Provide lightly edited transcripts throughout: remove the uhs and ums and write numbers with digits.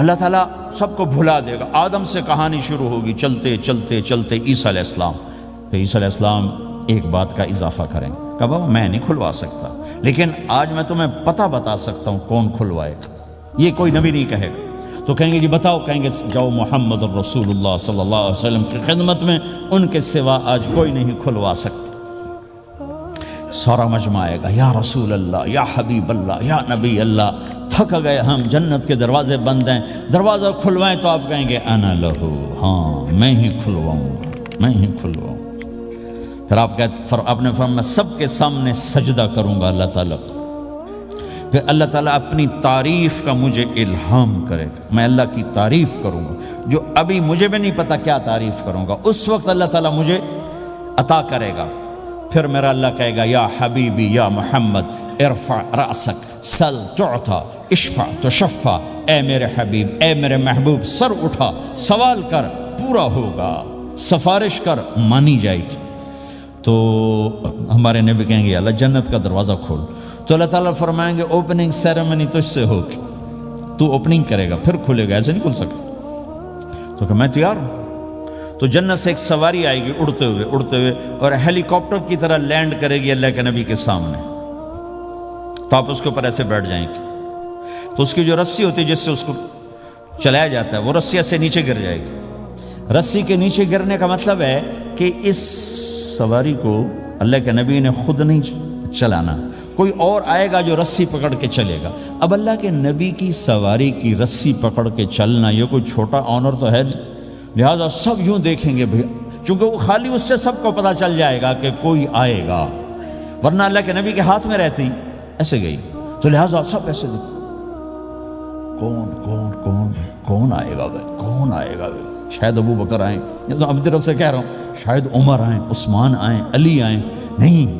اللہ تعالیٰ سب کو بھلا دے گا. آدم سے کہانی شروع ہوگی، چلتے چلتے چلتے عیسیٰ علیہ السلام. پھر عیسیٰ علیہ السلام ایک بات کا اضافہ کریں گے کہ بابا میں نہیں کھلوا سکتا، لیکن آج میں تمہیں پتہ بتا سکتا ہوں کون کھلوائے گا. یہ کوئی نبی نہیں کہے گا. تو کہیں گے جی بتاؤ، کہیں گے جاؤ محمد الرسول اللہ صلی اللہ علیہ وسلم کی خدمت میں، ان کے سوا آج کوئی نہیں کھلوا سکتا. سارا مجمع آئے گا، یا رسول اللہ، یا حبیب اللہ، یا نبی اللہ، تھک گئے ہم، جنت کے دروازے بند ہیں، دروازہ کھلوائیں. تو آپ کہیں گے انا لہو، ہاں میں ہی کھلواؤں گا، میں ہی کھلواؤں. پھر آپ نے فرمایا میں سب کے سامنے سجدہ کروں گا اللہ تعالیٰ کو. پھر اللہ تعالیٰ اپنی تعریف کا مجھے الہام کرے گا، میں اللہ کی تعریف کروں گا جو ابھی مجھے بھی نہیں پتا کیا تعریف کروں گا، اس وقت اللہ تعالیٰ مجھے عطا کرے گا. پھر میرا اللہ کہے گا یا حبیبی یا محمد ارفع رأسک سل تعطا اشفع تشفع، اے میرے حبیب، اے میرے محبوب، سر اٹھا، سوال کر پورا ہوگا، سفارش کر مانی جائے گی. تو ہمارے نبی کہیں گے اللہ جنت کا دروازہ کھول. تو اللہ تعالیٰ فرمائیں گے اوپننگ سیریمنی تجھ سے ہوگی، تو اوپننگ کرے گا پھر کھلے گا، ایسے نہیں کھل سکتا. تو کہ میں تیار ہوں. تو جنت سے ایک سواری آئے گی اڑتے ہوئے اور ہیلی کاپٹر کی طرح لینڈ کرے گی اللہ کے نبی کے سامنے. تو آپ اس کے اوپر ایسے بیٹھ جائیں گے. تو اس کی جو رسی ہوتی ہے جس سے اس کو چلایا جاتا ہے، وہ رسی ایسے نیچے گر جائے گی. رسی کے نیچے گرنے کا مطلب ہے کہ اس سواری کو اللہ کے نبی نے خود نہیں چلانا، کوئی اور آئے گا جو رسی پکڑ کے چلے گا. اب اللہ کے نبی کی سواری کی رسی پکڑ کے چلنا یہ کوئی چھوٹا آنر تو ہے نہیں، لہٰذا سب یوں دیکھیں گے بھئی، چونکہ وہ خالی اس سے سب کو پتہ چل جائے گا کہ کوئی آئے گا، ورنہ اللہ کے نبی کے ہاتھ میں رہتی ایسے گئی. تو لہٰذا سب ایسے دیکھیں کون کون کون کون آئے گا بھائی، کون آئے گا بھائی. شاید ابو بکر آئیں، یہ تو اپنی طرف سے کہہ رہا ہوں، شاید عمر آئیں، عثمان آئیں، علی آئیں، نہیں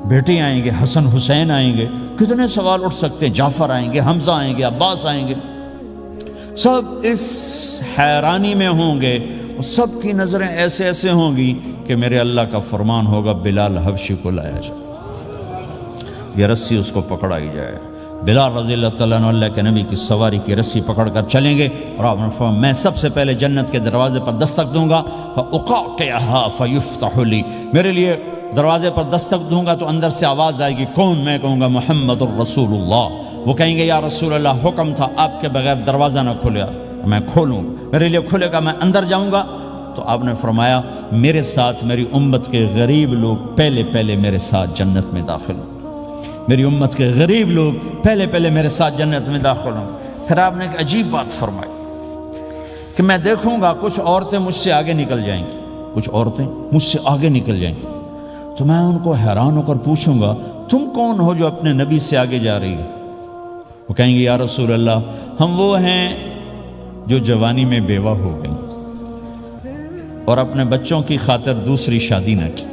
بیٹے آئیں گے، حسن حسین آئیں گے. کتنے سوال اٹھ سکتے ہیں، جعفر آئیں گے، حمزہ آئیں گے، عباس آئیں گے. سب اس حیرانی میں ہوں گے، سب کی نظریں ایسے ایسے ہوں گی کہ میرے اللہ کا فرمان ہوگا بلال حبشی کو لایا جائے، یہ رسی اس کو پکڑائی جائے. بلال رضی اللہ تعالیٰ عنہ اللہ کے نبی کی سواری کی رسی پکڑ کر چلیں گے اور آپ نے فرمایا میں سب سے پہلے جنت کے دروازے پر دستک دوں گا، فَأُقَعْقِعَهَا فَيُفْتَحُ لِي، میرے لیے دروازے پر دستک دوں گا تو اندر سے آواز آئے گی. کون؟ میں کہوں گا محمد الرسول اللہ. وہ کہیں گے یا رسول اللہ حکم تھا آپ کے بغیر دروازہ نہ کھلے، میں کھولوں، میرے لیے کھلے گا، میں اندر جاؤں گا. تو آپ نے فرمایا میرے ساتھ میری امت کے غریب لوگ پہلے میرے ساتھ جنت میں داخل ہوں، میری امت کے غریب لوگ پہلے میرے ساتھ جنت میں داخل ہوں. پھر آپ نے ایک عجیب بات فرمائی کہ میں دیکھوں گا کچھ عورتیں مجھ سے آگے نکل جائیں گی، کچھ عورتیں مجھ سے آگے نکل جائیں گی. تو میں ان کو حیران ہو کر پوچھوں گا تم کون ہو جو اپنے نبی سے آگے جا رہی ہے؟ وہ کہیں گے یا رسول اللہ ہم وہ ہیں جو جوانی میں بیوہ ہو گئیں اور اپنے بچوں کی خاطر دوسری شادی نہ کی،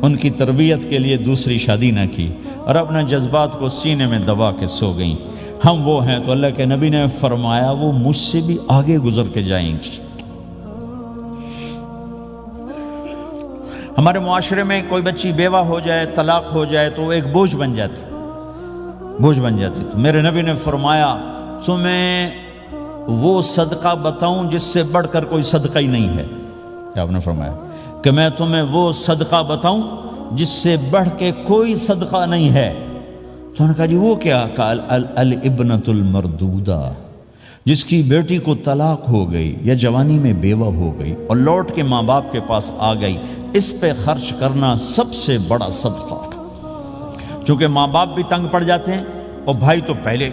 ان کی تربیت کے لیے دوسری شادی نہ کی اور اپنے جذبات کو سینے میں دبا کے سو گئیں، ہم وہ ہیں. تو اللہ کے نبی نے فرمایا وہ مجھ سے بھی آگے گزر کے جائیں گی. ہمارے معاشرے میں کوئی بچی بیوہ ہو جائے، طلاق ہو جائے تو وہ ایک بوجھ بن جاتی. تو میرے نبی نے فرمایا تمہیں وہ صدقہ بتاؤں جس سے بڑھ کر کوئی صدقہ ہی نہیں ہے. کیا آپ نے فرمایا کہ میں تمہیں وہ صدقہ بتاؤں جس سے بڑھ کے کوئی صدقہ نہیں ہے. تو انہوں نے کہا جی وہ کیا؟ کہا الابنۃ المردودہ، جس کی بیٹی کو طلاق ہو گئی یا جوانی میں بیوہ ہو گئی اور لوٹ کے ماں باپ کے پاس آ گئی، اس پہ خرچ کرنا سب سے بڑا صدقہ. چونکہ ماں باپ بھی تنگ پڑ جاتے ہیں اور بھائی تو پہلے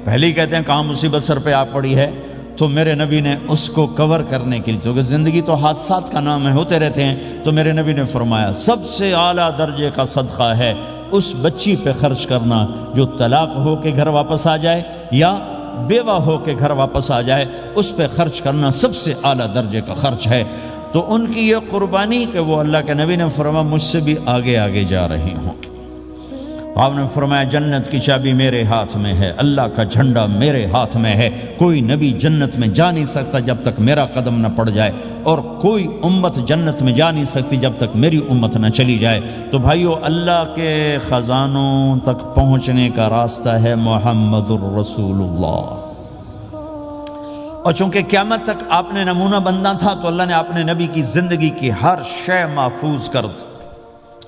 ہی کہتے ہیں کہاں مصیبت سر پہ آ پڑی ہے. تو میرے نبی نے اس کو کور کرنے کے لیے، کیونکہ زندگی تو حادثات کا نام ہے، ہوتے رہتے ہیں، تو میرے نبی نے فرمایا سب سے اعلیٰ درجے کا صدقہ ہے اس بچی پہ خرچ کرنا جو طلاق ہو کے گھر واپس آ جائے یا بیوہ ہو کے گھر واپس آ جائے، اس پہ خرچ کرنا سب سے اعلیٰ درجے کا خرچ ہے. تو ان کی یہ قربانی کہ وہ اللہ کے نبی نے فرمایا مجھ سے بھی آگے جا رہی ہوں. آپ نے فرمایا جنت کی چابی میرے ہاتھ میں ہے، اللہ کا جھنڈا میرے ہاتھ میں ہے، کوئی نبی جنت میں جا نہیں سکتا جب تک میرا قدم نہ پڑ جائے، اور کوئی امت جنت میں جا نہیں سکتی جب تک میری امت نہ چلی جائے. تو بھائیو اللہ کے خزانوں تک پہنچنے کا راستہ ہے محمد الرسول اللہ. اور چونکہ قیامت تک آپ نے نمونہ بننا تھا تو اللہ نے اپنے نبی کی زندگی کی ہر شے محفوظ کر دی،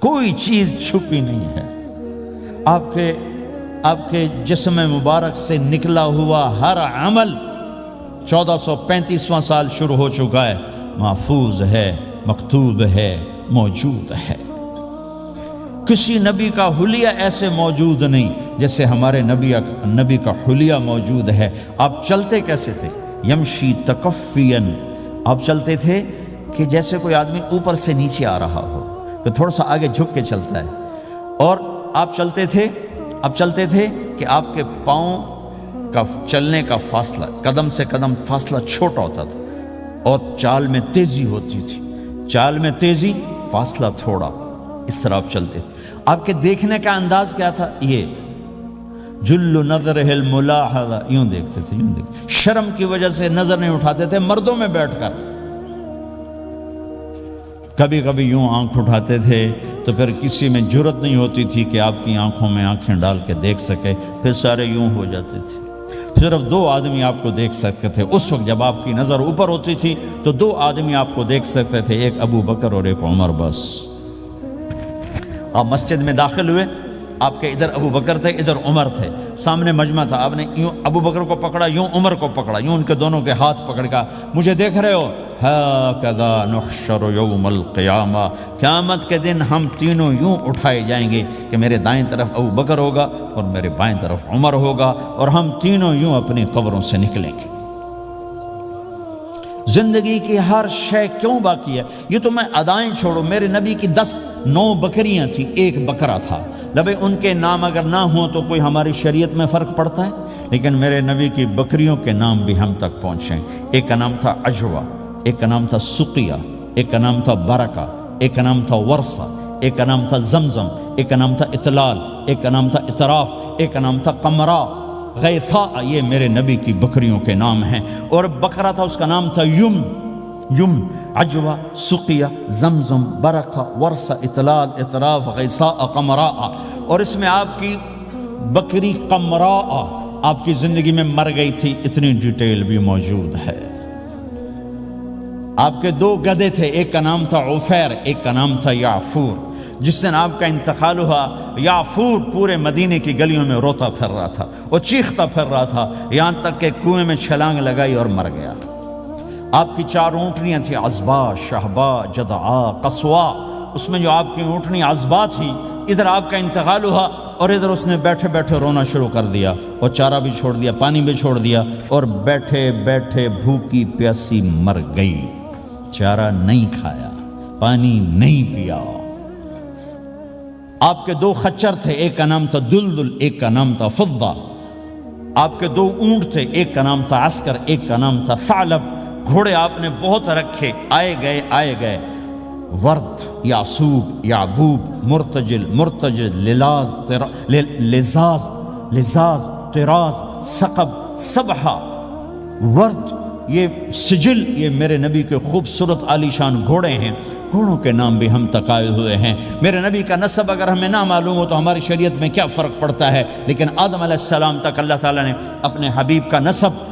کوئی چیز چھپی نہیں ہے۔ آپ کے جسم مبارک سے نکلا ہوا ہر عمل 1435واں سال شروع ہو چکا ہے، محفوظ ہے، مکتوب ہے، موجود ہے۔ کسی نبی کا حلیہ ایسے موجود نہیں جیسے ہمارے نبی کا حلیہ موجود ہے۔ آپ چلتے کیسے تھے؟ یمشی تکفین، آپ چلتے تھے کہ جیسے کوئی آدمی اوپر سے نیچے آ رہا ہو، کہ تھوڑا سا آگے جھک کے چلتا ہے۔ اور آپ چلتے تھے کہ آپ کے پاؤں کا چلنے کا فاصلہ، قدم سے قدم فاصلہ چھوٹا ہوتا تھا، اور چال میں تیزی ہوتی تھی، چال میں تیزی، فاصلہ تھوڑا، اس طرح آپ چلتے تھے۔ آپ کے دیکھنے کا انداز کیا تھا؟ یہ جل نظرہ الملاحظہ، یوں دیکھتے تھے، یوں دیکھتے، شرم کی وجہ سے نظر نہیں اٹھاتے تھے مردوں میں بیٹھ کر، کبھی کبھی یوں آنکھ اٹھاتے تھے تو پھر کسی میں جرت نہیں ہوتی تھی کہ آپ کی آنکھوں میں آنکھیں ڈال کے دیکھ سکے، پھر سارے یوں ہو جاتے تھے۔ صرف 2 آدمی آپ کو دیکھ سکتے تھے اس وقت، جب آپ کی نظر اوپر ہوتی تھی تو 2 آدمی آپ کو دیکھ سکتے تھے، ایک ابو بکر اور ایک عمر، بس۔ آپ مسجد میں داخل ہوئے، آپ کے ادھر ابو بکر تھے، ادھر عمر تھے، سامنے مجمع تھا، آپ نے یوں ابو بکر کو پکڑا، یوں عمر کو پکڑا، یوں ان کے دونوں کے ہاتھ پکڑ کا، مجھے دیکھ رہے ہو؟ ہَكَذَا نُحْشَرُ يَوْمَ الْقِيَامَةِ، قیامت کے دن ہم تینوں یوں اٹھائے جائیں گے کہ میرے دائیں طرف ابو بکر ہوگا اور میرے بائیں طرف عمر ہوگا، اور ہم تینوں یوں اپنی قبروں سے نکلیں گے۔ زندگی کی ہر شے کیوں باقی ہے؟ یہ تو میں ادائیں چھوڑو، میرے نبی کی 9 بکریاں تھیں، 1 بکرا تھا، لبے ان کے نام اگر نہ ہوں تو کوئی ہماری شریعت میں فرق پڑتا ہے؟ لیکن میرے نبی کی بکریوں کے نام بھی ہم تک پہنچیں۔ ایک کا نام تھا عجوہ، ایک کا نام تھا سقیہ، ایک کا نام تھا برکہ، ایک کا نام تھا ورثہ، ایک کا نام تھا زمزم، ایک کا نام تھا اطلال، ایک کا نام تھا اطراف، ایک کا نام تھا قمرا، غیثا، یہ میرے نبی کی بکریوں کے نام ہیں۔ اور بکرا تھا، اس کا نام تھا یم، عجوہ، سقیہ، زمزم، برکہ، ورثہ، اطلال، اطراف، غیثا، قمرا۔ اور اس میں آپ کی بکری قمرا آپ کی زندگی میں مر گئی تھی، اتنی ڈیٹیل بھی موجود ہے۔ آپ کے 2 گدھے تھے، ایک کا نام تھا عفیر، ایک کا نام تھا یعفور۔ جس دن آپ کا انتقال ہوا، یعفور پورے مدینے کی گلیوں میں روتا پھر رہا تھا، وہ چیختا پھر رہا تھا، یہاں تک کہ کنویں میں چھلانگ لگائی اور مر گیا۔ آپ کی 4 اونٹنیاں تھیں، عزبا، شہبا، جدعا، قصوا۔ اس میں جو آپ کی اونٹنی عزبا تھی، ادھر آپ کا انتقال ہوا اور ادھر اس نے بیٹھے بیٹھے رونا شروع کر دیا، اور چارہ بھی چھوڑ دیا، پانی بھی چھوڑ دیا، اور بیٹھے بیٹھے بھوکی پیاسی مر گئی، چارہ نہیں کھایا، پانی نہیں پیا۔ آپ کے 2 خچر تھے، ایک کا نام تھا دلدل، ایک کا نام تھا فضہ۔ آپ کے 2 اونٹ تھے، ایک کا نام تھا عسکر، ایک کا نام تھا ثعلب۔ گھوڑے آپ نے بہت رکھے، آئے گئے، ورد، یعصوب، یعبوب، مرتجل، لزاز، طراز، ثقب، سبحہ، ورد، یہ سجل، یہ میرے نبی کے خوبصورت عالی شان گھوڑے ہیں۔ گھوڑوں کے نام بھی ہم تک آئے ہوئے ہیں۔ میرے نبی کا نسب اگر ہمیں نہ معلوم ہو تو ہماری شریعت میں کیا فرق پڑتا ہے؟ لیکن آدم علیہ السلام تک اللہ تعالیٰ نے اپنے حبیب کا نسب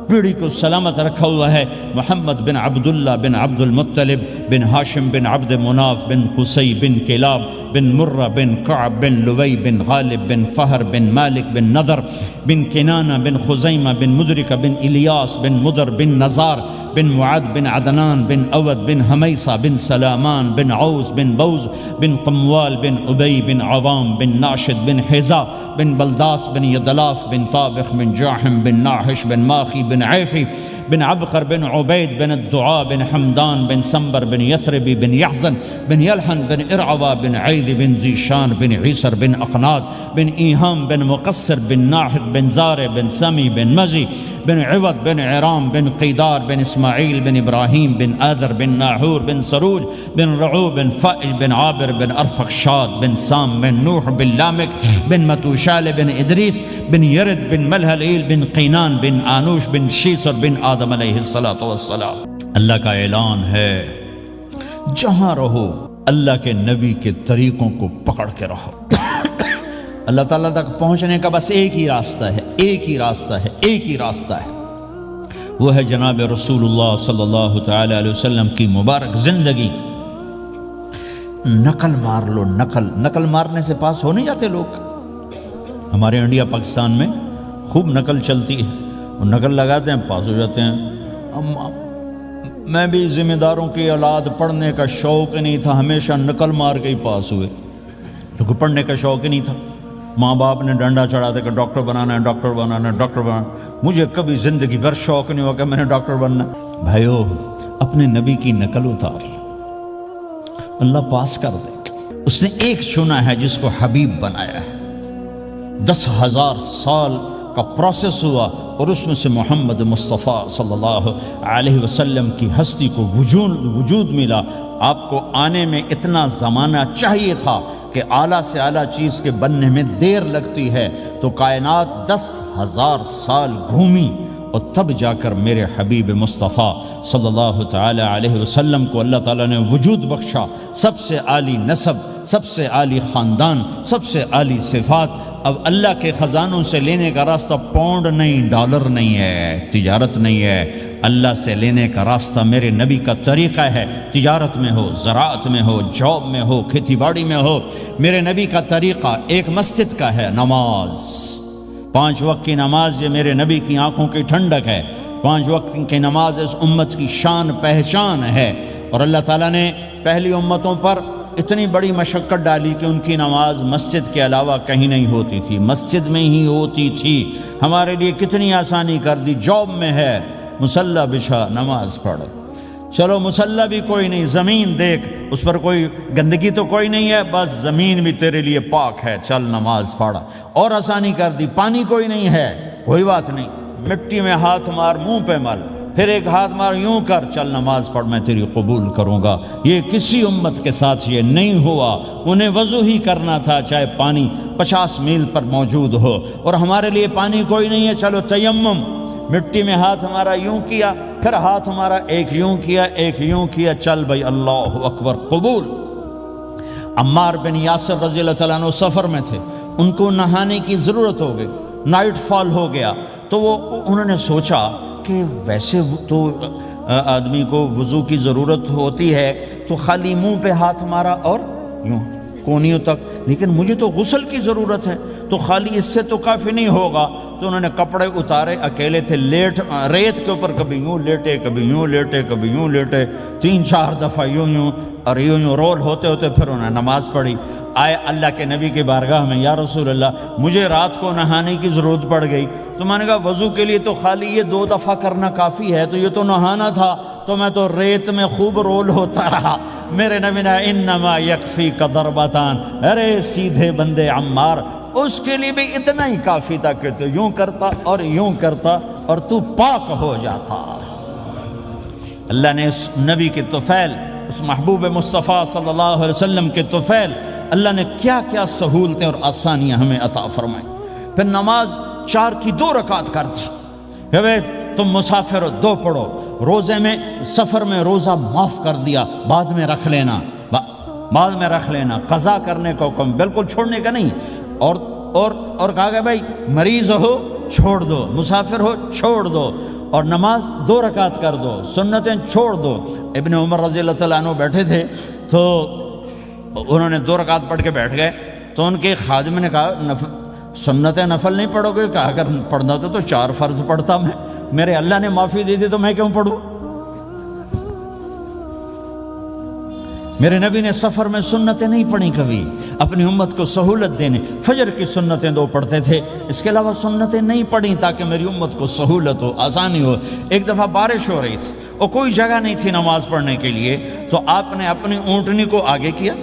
پیڑھی کو سلامت رکھا ہوا ہے۔ محمد بن عبداللہ بن عبد المطلب بن ہاشم بن عبد مناف بن قصی بن کلاب بن مرہ بن کعب بن لوی بن غالب بن فہر بن مالک بن نضر بن کنانہ بن خزیمہ بن مدرکہ بن الیاس بن مدر بن نزار بن معد بن عدنان بن اود بن حمیصہ بن سلامان بن عوز بن بوز بن قموال بن ابی بن عوام بن ناشد بن حزا بن بلداس بن یدلاف بن طابخ بن جاحم بن ناحش بن ماخی بن عیفی بن عبقر بن عبید بن الدعاء بن حمدان بن سنبر بن یثربی بن یحزن بن یلحن بن ارعوا بن عید بن زیشان بن عیسر بن اقناد بن ایہام بن مقصر بن ناحد بن زار بن سمی بن مزی بن عوض بن عرام بن قیدار بن اسماعیل بن ابراہیم بن آذر بن ناحور بن سروج بن رعو بن فائج بن عابر بن ارفخشاد بن سام بن نوح بن لامک بن متوشال بن ادریس بن یرد بن ملحلیل بن قینان بن آنوش بن شیسر بن آدم علیہ السلام۔ اللہ کا اعلان ہے، جہاں رہو اللہ کے نبی کے طریقوں کو پکڑ کے رہو۔ اللہ تعالیٰ تک پہنچنے کا بس ایک ہی راستہ ہے، ایک ہی راستہ ہے، ایک ہی راستہ ہے۔ وہ ہے جناب رسول اللہ صلی اللہ تعالی علیہ وسلم کی مبارک زندگی۔ نقل مار لو، نقل مارنے سے پاس ہو نہیں جاتے لوگ۔ ہمارے انڈیا پاکستان میں خوب نقل چلتی ہے، وہ نقل لگاتے ہیں پاس ہو جاتے ہیں۔ میں بھی ذمہ داروں کی اولاد، پڑھنے کا شوق نہیں تھا، ہمیشہ نقل مار کے ہی پاس ہوئے، کیونکہ پڑھنے کا شوق ہی نہیں تھا۔ ماں باپ نے ڈنڈا چڑھا دیا کہ ڈاکٹر بنانا ہے، ڈاکٹر بنانا ہے، ڈاکٹر بنانا۔ مجھے کبھی زندگی بھر شوق نہیں ہوا کہ میں نے ڈاکٹر بننا۔ بھائیو، اپنے نبی کی نقل اتار لو، اللہ پاس کر دے گا۔ اس نے ایک چنا ہے جس کو حبیب بنایا ہے، 10,000 سال کا پروسیس ہوا اور اس میں سے محمد مصطفیٰ صلی اللہ علیہ وسلم کی ہستی کو وجود ملا۔ آپ کو آنے میں اتنا زمانہ چاہیے تھا کہ اعلیٰ سے اعلیٰ چیز کے بننے میں دیر لگتی ہے، تو کائنات 10,000 سال گھومی اور تب جا کر میرے حبیب مصطفیٰ صلی اللہ تعالی علیہ وسلم کو اللہ تعالیٰ نے وجود بخشا۔ سب سے عالی نسب، سب سے عالی خاندان، سب سے عالی صفات۔ اب اللہ کے خزانوں سے لینے کا راستہ پاؤنڈ نہیں، ڈالر نہیں ہے، تجارت نہیں ہے۔ اللہ سے لینے کا راستہ میرے نبی کا طریقہ ہے، تجارت میں ہو، زراعت میں ہو، جاب میں ہو، کھیتی باڑی میں ہو۔ میرے نبی کا طریقہ ایک مسجد کا ہے، نماز، 5 وقت کی نماز، یہ میرے نبی کی آنکھوں کی ٹھنڈک ہے۔ 5 وقت کی نماز اس امت کی شان پہچان ہے، اور اللہ تعالیٰ نے پہلی امتوں پر اتنی بڑی مشقت ڈالی کہ ان کی نماز مسجد کے علاوہ کہیں نہیں ہوتی تھی، مسجد میں ہی ہوتی تھی۔ ہمارے لیے کتنی آسانی کر دی، جاب میں ہے، مصلی بچھا، نماز پڑھ۔ چلو مصلی بھی کوئی نہیں، زمین دیکھ، اس پر کوئی گندگی تو کوئی نہیں ہے، بس زمین بھی تیرے لیے پاک ہے، چل نماز پڑھ۔ اور آسانی کر دی، پانی کوئی نہیں ہے، کوئی بات نہیں، مٹی میں ہاتھ مار، منہ پہ مل، پھر ایک ہاتھ مار، یوں کر، چل نماز پڑھ، میں تیری قبول کروں گا۔ یہ کسی امت کے ساتھ یہ نہیں ہوا، انہیں وضو ہی کرنا تھا چاہے پانی 50 میل پر موجود ہو، اور ہمارے لیے پانی کوئی نہیں ہے، چلو تیمم، مٹی میں ہاتھ ہمارا یوں کیا، پھر ہاتھ ہمارا ایک یوں کیا، ایک یوں کیا، چل بھائی اللہ اکبر، قبول۔ عمار بن یاسر رضی اللہ تعالیٰ عنہ سفر میں تھے، ان کو نہانے کی ضرورت ہو گئی، نائٹ فال ہو گیا، تو انہوں نے سوچا کہ ویسے تو آدمی کو وضو کی ضرورت ہوتی ہے تو خالی منہ پہ ہاتھ مارا اور یوں کونیوں تک، لیکن مجھے تو غسل کی ضرورت ہے، تو خالی اس سے تو کافی نہیں ہوگا۔ تو انہوں نے کپڑے اتارے، اکیلے تھے، ریت کے اوپر کبھی یوں لیٹے، کبھی یوں لیٹے، کبھی یوں لیٹے، 3-4 دفعہ یوں اور یوں رول ہوتے ہوتے پھر انہوں نے نماز پڑھی۔ آئے اللہ کے نبی کے بارگاہ میں، یا رسول اللہ مجھے رات کو نہانے کی ضرورت پڑ گئی، تو میں نے کہا وضو کے لیے تو خالی یہ 2 دفعہ کرنا کافی ہے، تو یہ تو نہانا تھا، تو میں تو ریت میں خوب رول ہوتا رہا۔ میرے نبی نے انما یکفیک ضربتان، ارے سیدھے بندے عمار، اس کے لیے بھی اتنا ہی کافی تھا کہ تو یوں کرتا اور یوں کرتا اور تو پاک ہو جاتا۔ اللہ نے اس نبی کے طفیل، اس محبوب مصطفیٰ صلی اللہ علیہ وسلم کے طفیل، اللہ نے کیا کیا سہولتیں اور آسانیاں ہمیں عطا فرمائیں۔ پھر نماز 4 کی 2 رکعت کر دی کہ بھئی تم مسافر ہو 2 پڑھو، روزے میں سفر میں روزہ معاف کر دیا، بعد میں رکھ لینا، بعد میں رکھ لینا، قضا کرنے کا حکم، بالکل چھوڑنے کا نہیں۔ اور کہا کہ بھائی مریض ہو چھوڑ دو، مسافر ہو چھوڑ دو، اور نماز 2 رکعت کر دو، سنتیں چھوڑ دو۔ ابن عمر رضی اللہ تعالیٰ عنہ بیٹھے تھے، تو انہوں نے 2 رکعت پڑھ کے بیٹھ گئے، تو ان کے خادم نے کہا سنتیں نفل نہیں پڑھو گے؟ کہا اگر پڑھنا تو 4 فرض پڑھتا میں، میرے اللہ نے معافی دے دی تو میں کیوں پڑھوں؟ میرے نبی نے سفر میں سنتیں نہیں پڑھی کبھی، اپنی امت کو سہولت دینے، فجر کی سنتیں 2 پڑھتے تھے، اس کے علاوہ سنتیں نہیں پڑھی تاکہ میری امت کو سہولت ہو، آسانی ہو۔ ایک دفعہ بارش ہو رہی تھی اور کوئی جگہ نہیں تھی نماز پڑھنے کے لیے، تو آپ نے اپنی اونٹنی کو آگے کیا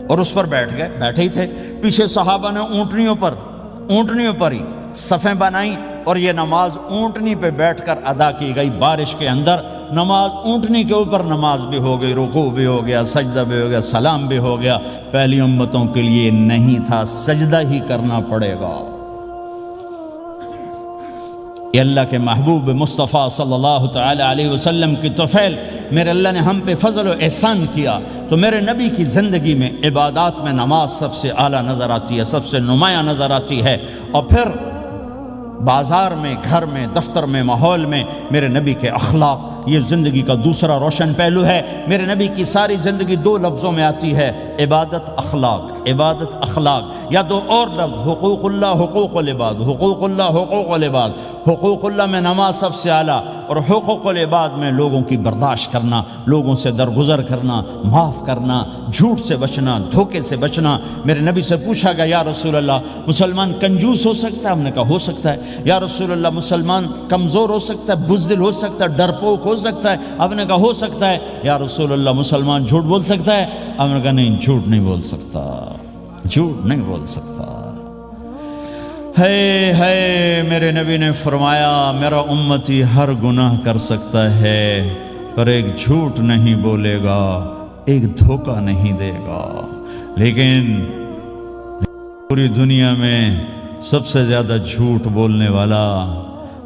اور اس پر بیٹھ گئے، بیٹھے ہی تھے، پیچھے صحابہ نے اونٹنیوں پر ہی صفیں بنائیں، اور یہ نماز اونٹنی پہ بیٹھ کر ادا کی گئی۔ بارش کے اندر نماز اونٹنی کے اوپر نماز بھی ہو گئی، رکوع بھی ہو گیا، سجدہ بھی ہو گیا، سلام بھی ہو گیا۔ پہلی امتوں کے لیے نہیں تھا، سجدہ ہی کرنا پڑے گا۔ یہ اللہ کے محبوب مصطفیٰ صلی اللہ تعالی علیہ وسلم کی طفیل، میرے اللہ نے ہم پہ فضل و احسان کیا، تو میرے نبی کی زندگی میں عبادات میں نماز سب سے اعلیٰ نظر آتی ہے، سب سے نمایاں نظر آتی ہے۔ اور پھر بازار میں، گھر میں، دفتر میں، ماحول میں میرے نبی کے اخلاق یہ زندگی کا دوسرا روشن پہلو ہے۔ میرے نبی کی ساری زندگی دو لفظوں میں آتی ہے، عبادت اخلاق، عبادت اخلاق، یا دو اور لفظ، حقوق اللہ حقوق العباد، حقوق اللہ حقوق العباد۔ حقوق اللہ میں نماز سب سے اعلیٰ، اور حقوق العباد میں لوگوں کی برداشت کرنا، لوگوں سے درگزر کرنا، معاف کرنا، جھوٹ سے بچنا، دھوکے سے بچنا۔ میرے نبی سے پوچھا گیا یا رسول اللہ مسلمان کنجوس ہو سکتا ہے؟ ہم نے کہا ہو سکتا ہے۔ یا رسول اللہ مسلمان کمزور ہو سکتا ہے، بزدل ہو سکتا ہے، ڈرپوک ہو سکتا ہے؟ آپ نے کہا ہو سکتا ہے۔ یا رسول اللہ مسلمان جھوٹ بول سکتا ہے؟ آپ نے کہا نہیں، جھوٹ نہیں بول سکتا، جھوٹ نہیں بول سکتا۔ ہے میرے نبی نے فرمایا میرا امتی ہر گناہ کر سکتا ہے پر ایک جھوٹ نہیں بولے گا، ایک دھوکہ نہیں دے گا۔ لیکن پوری دنیا میں سب سے زیادہ جھوٹ بولنے والا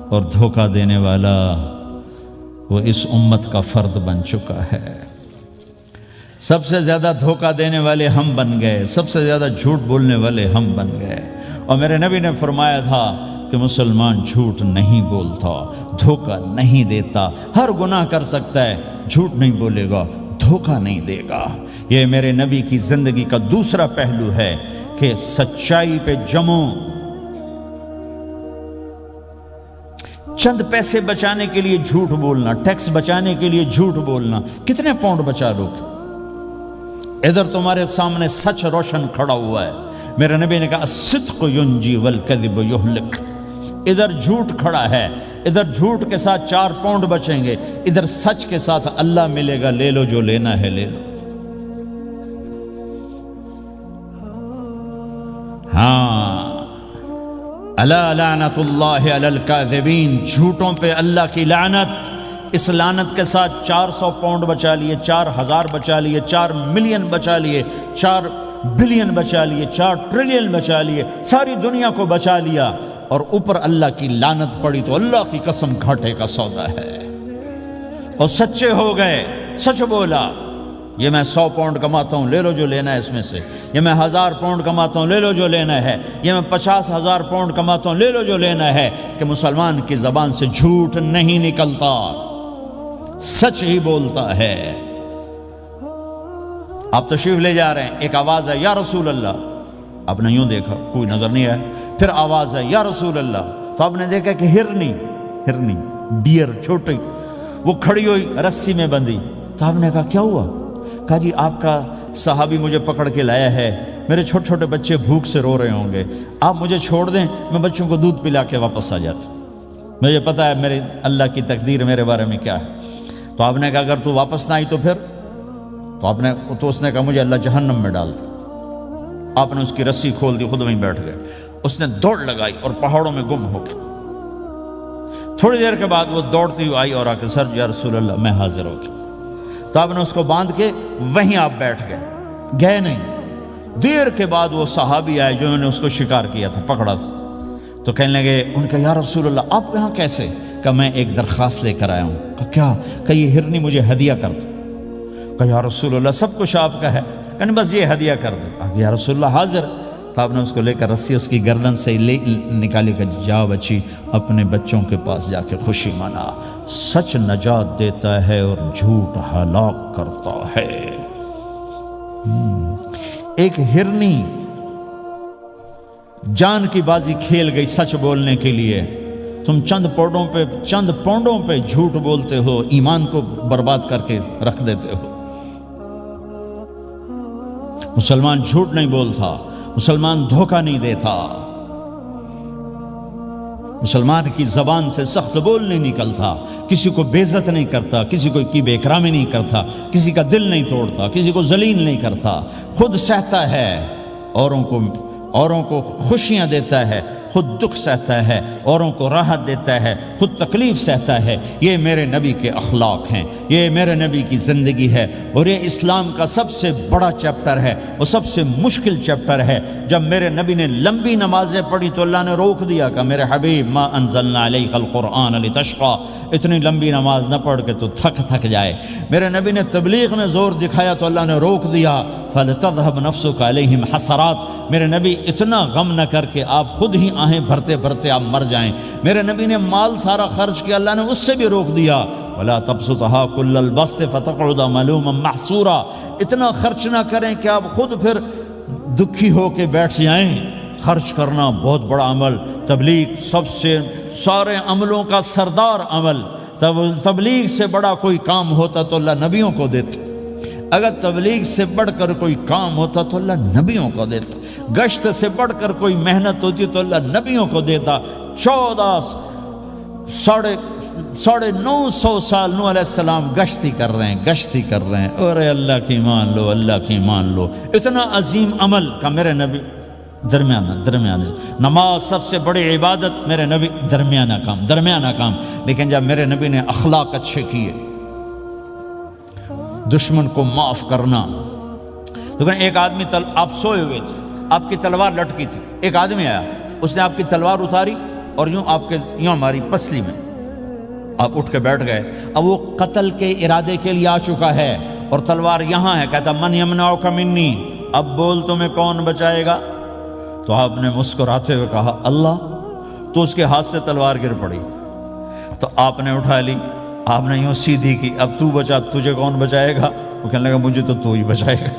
اور دھوکہ دینے والا وہ اس امت کا فرد بن چکا ہے۔ سب سے زیادہ دھوکہ دینے والے ہم بن گئے، سب سے زیادہ جھوٹ بولنے والے ہم بن گئے۔ اور میرے نبی نے فرمایا تھا کہ مسلمان جھوٹ نہیں بولتا، دھوکہ نہیں دیتا، ہر گناہ کر سکتا ہے، جھوٹ نہیں بولے گا، دھوکہ نہیں دے گا۔ یہ میرے نبی کی زندگی کا دوسرا پہلو ہے کہ سچائی پہ جمو۔ چند پیسے بچانے کے لیے جھوٹ بولنا، ٹیکس بچانے کے لیے جھوٹ بولنا، کتنے پاؤنڈ بچا لو گے؟ ادھر تمہارے سامنے سچ روشن کھڑا ہوا ہے۔ میرے نبی نے کہا الصدق ینجی والکذب یہلک۔ ادھر جھوٹ کھڑا ہے، ادھر جھوٹ کے ساتھ 4 پاؤنڈ بچیں گے، ادھر سچ کے ساتھ اللہ ملے گا، لے لو جو لینا ہے لے لو۔ ہاں، الا لعنت اللہ علی الکاذبین، جھوٹوں پہ اللہ کی لعنت۔ اس لعنت کے ساتھ 400 پاؤنڈ بچا لیے، 4000 بچا لیے، 4 ملین بچا لیے، 4 بلین بچا لیے، 4 ٹریلین بچا لیے، ساری دنیا کو بچا لیا، اور اوپر اللہ کی لعنت پڑی تو اللہ کی قسم گھاٹے کا سودا ہے۔ اور سچے ہو گئے، سچ بولا، یہ میں 100 پاؤنڈ کماتا ہوں، لے لو جو لینا ہے اس میں سے، یہ میں 1000 پاؤنڈ کماتا ہوں، لے لو جو لینا ہے، یہ میں 50,000 پاؤنڈ کماتا ہوں، لے لو جو لینا ہے، کہ مسلمان کی زبان سے جھوٹ نہیں نکلتا، سچ ہی بولتا ہے۔ آپ تشریف لے جا رہے ہیں، ایک آواز ہے یا رسول اللہ، آپ نے یوں دیکھا کوئی نظر نہیں آیا، پھر آواز ہے یا رسول اللہ، تو آپ نے دیکھا کہ ہرنی ڈیئر چھوٹی وہ کھڑی ہوئی رسی میں بندھی، تو آپ نے کہا کیا ہوا؟ کہا جی آپ کا صحابی مجھے پکڑ کے لایا ہے، میرے چھوٹے چھوٹے بچے بھوک سے رو رہے ہوں گے، آپ مجھے چھوڑ دیں، میں بچوں کو دودھ پلا کے واپس آ جاتا، مجھے پتا ہے میرے اللہ کی تقدیر میرے بارے میں کیا ہے۔ تو آپ نے کہا اگر تو واپس نہ آئی تو پھر؟ تو اس نے کہا مجھے اللہ جہنم میں ڈال دے۔ آپ نے اس کی رسی کھول دی، خود وہیں بیٹھ گئے، اس نے دوڑ لگائی اور پہاڑوں میں گم ہو گئی۔ تھوڑی دیر کے بعد وہ دوڑتی ہوئی آئی اور آ کے سر یا رسول اللہ میں حاضر ہو گیا۔ تو آپ نے اس کو باندھ کے وہیں آپ بیٹھ گئے نہیں۔ دیر کے بعد وہ صحابی آئے جنہوں نے اس کو شکار کیا تھا، پکڑا تھا، تو کہنے لگے، ان کا یا رسول اللہ آپ یہاں کیسے؟ کہ میں ایک درخواست لے کر آیا ہوں۔ کہ کیا؟ کہ یہ ہرنی مجھے ہدیہ کر دو۔ کہ یا رسول اللہ سب کچھ آپ کا ہے، کہ بس یہ ہدیہ کر دو۔ کہ یا رسول اللہ حاضر۔ تو آپ نے اس کو لے کر رسی اس کی گردن سے نکالی کہ جا بچی اپنے بچوں کے پاس جا کے خوشی منا، سچ نجات دیتا ہے اور جھوٹ ہلاک کرتا ہے۔ ایک ہرنی جان کی بازی کھیل گئی سچ بولنے کے لیے، تم چند پونڈوں پہ جھوٹ بولتے ہو، ایمان کو برباد کر کے رکھ دیتے ہو۔ مسلمان جھوٹ نہیں بولتا، مسلمان دھوکہ نہیں دیتا، مسلمان کی زبان سے سخت بول نہیں نکلتا، کسی کو بے عزت نہیں کرتا، کسی کو کی بے اکرامی نہیں کرتا، کسی کا دل نہیں توڑتا، کسی کو ذلیل نہیں کرتا، خود سہتا ہے، اوروں کو خوشیاں دیتا ہے، خود دکھ سہتا ہے، اوروں کو راحت دیتا ہے، خود تکلیف سہتا ہے۔ یہ میرے نبی کے اخلاق ہیں، یہ میرے نبی کی زندگی ہے، اور یہ اسلام کا سب سے بڑا چیپٹر ہے اور سب سے مشکل چیپٹر ہے۔ جب میرے نبی نے لمبی نمازیں پڑھی تو اللہ نے روک دیا کہ میرے حبیب ما انزلنا علیک القرآن لتشقى، اتنی لمبی نماز نہ پڑھ کے تو تھک جائے۔ میرے نبی نے تبلیغ میں زور دکھایا تو اللہ نے روک دیا فَلْتَذْهَبْ نَفْسُكَ عَلَيْهِمْ حَسَرَاتٍ، میرے نبی اتنا غم نہ کر کے آپ خود ہی آہیں بھرتے بھرتے آپ مر جائیں۔ میرے نبی نے مال سارا خرچ کیا، اللہ نے اس سے بھی روک دیا، وَلَا تَبْسُطْهَا كُلَّ الْبَسْطِ فَتَقْعُدَ مَلُومًا مَحْسُورًا، اتنا خرچ نہ کریں کہ آپ خود پھر دکھی ہو کے بیٹھ جائیں۔ خرچ کرنا بہت بڑا عمل، تبلیغ سب سے سارے عملوں کا سردار عمل، تبلیغ سے بڑا کوئی کام ہوتا تو اللہ نبیوں کو دیتا، اگر تبلیغ سے بڑھ کر کوئی کام ہوتا تو اللہ نبیوں کو دیتا، گشت سے بڑھ کر کوئی محنت ہوتی تو اللہ نبیوں کو دیتا۔ 950 سال نوح علیہ السلام گشتی کر رہے ہیں، اور اللہ کی مان لو، اللہ کی مان لو، اتنا عظیم عمل کا میرے نبی درمیانہ نماز سب سے بڑی عبادت، میرے نبی درمیانہ کام، لیکن جب میرے نبی نے اخلاق اچھے کیے، دشمن کو معاف کرنا۔ لیکن ایک آدمی آپ سوئے ہوئے تھے، آپ کی تلوار لٹکی تھی، ایک آدمی آیا، اس نے آپ کی تلوار اتاری اور یوں ہماری پسلی میں، آپ اٹھ کے بیٹھ گئے، اب وہ قتل کے ارادے کے لیے آ چکا ہے اور تلوار یہاں ہے، کہتا من یمنعک منی، اب بول تمہیں کون بچائے گا؟ تو آپ نے مسکراتے ہوئے کہا اللہ، تو اس کے ہاتھ سے تلوار گر پڑی، تو آپ نے اٹھا لی، آپ نے یوں سیدھی کی، اب تو بچا، تجھے کون بچائے گا؟ وہ کہنے لگا مجھے تو ہی بچائے گا،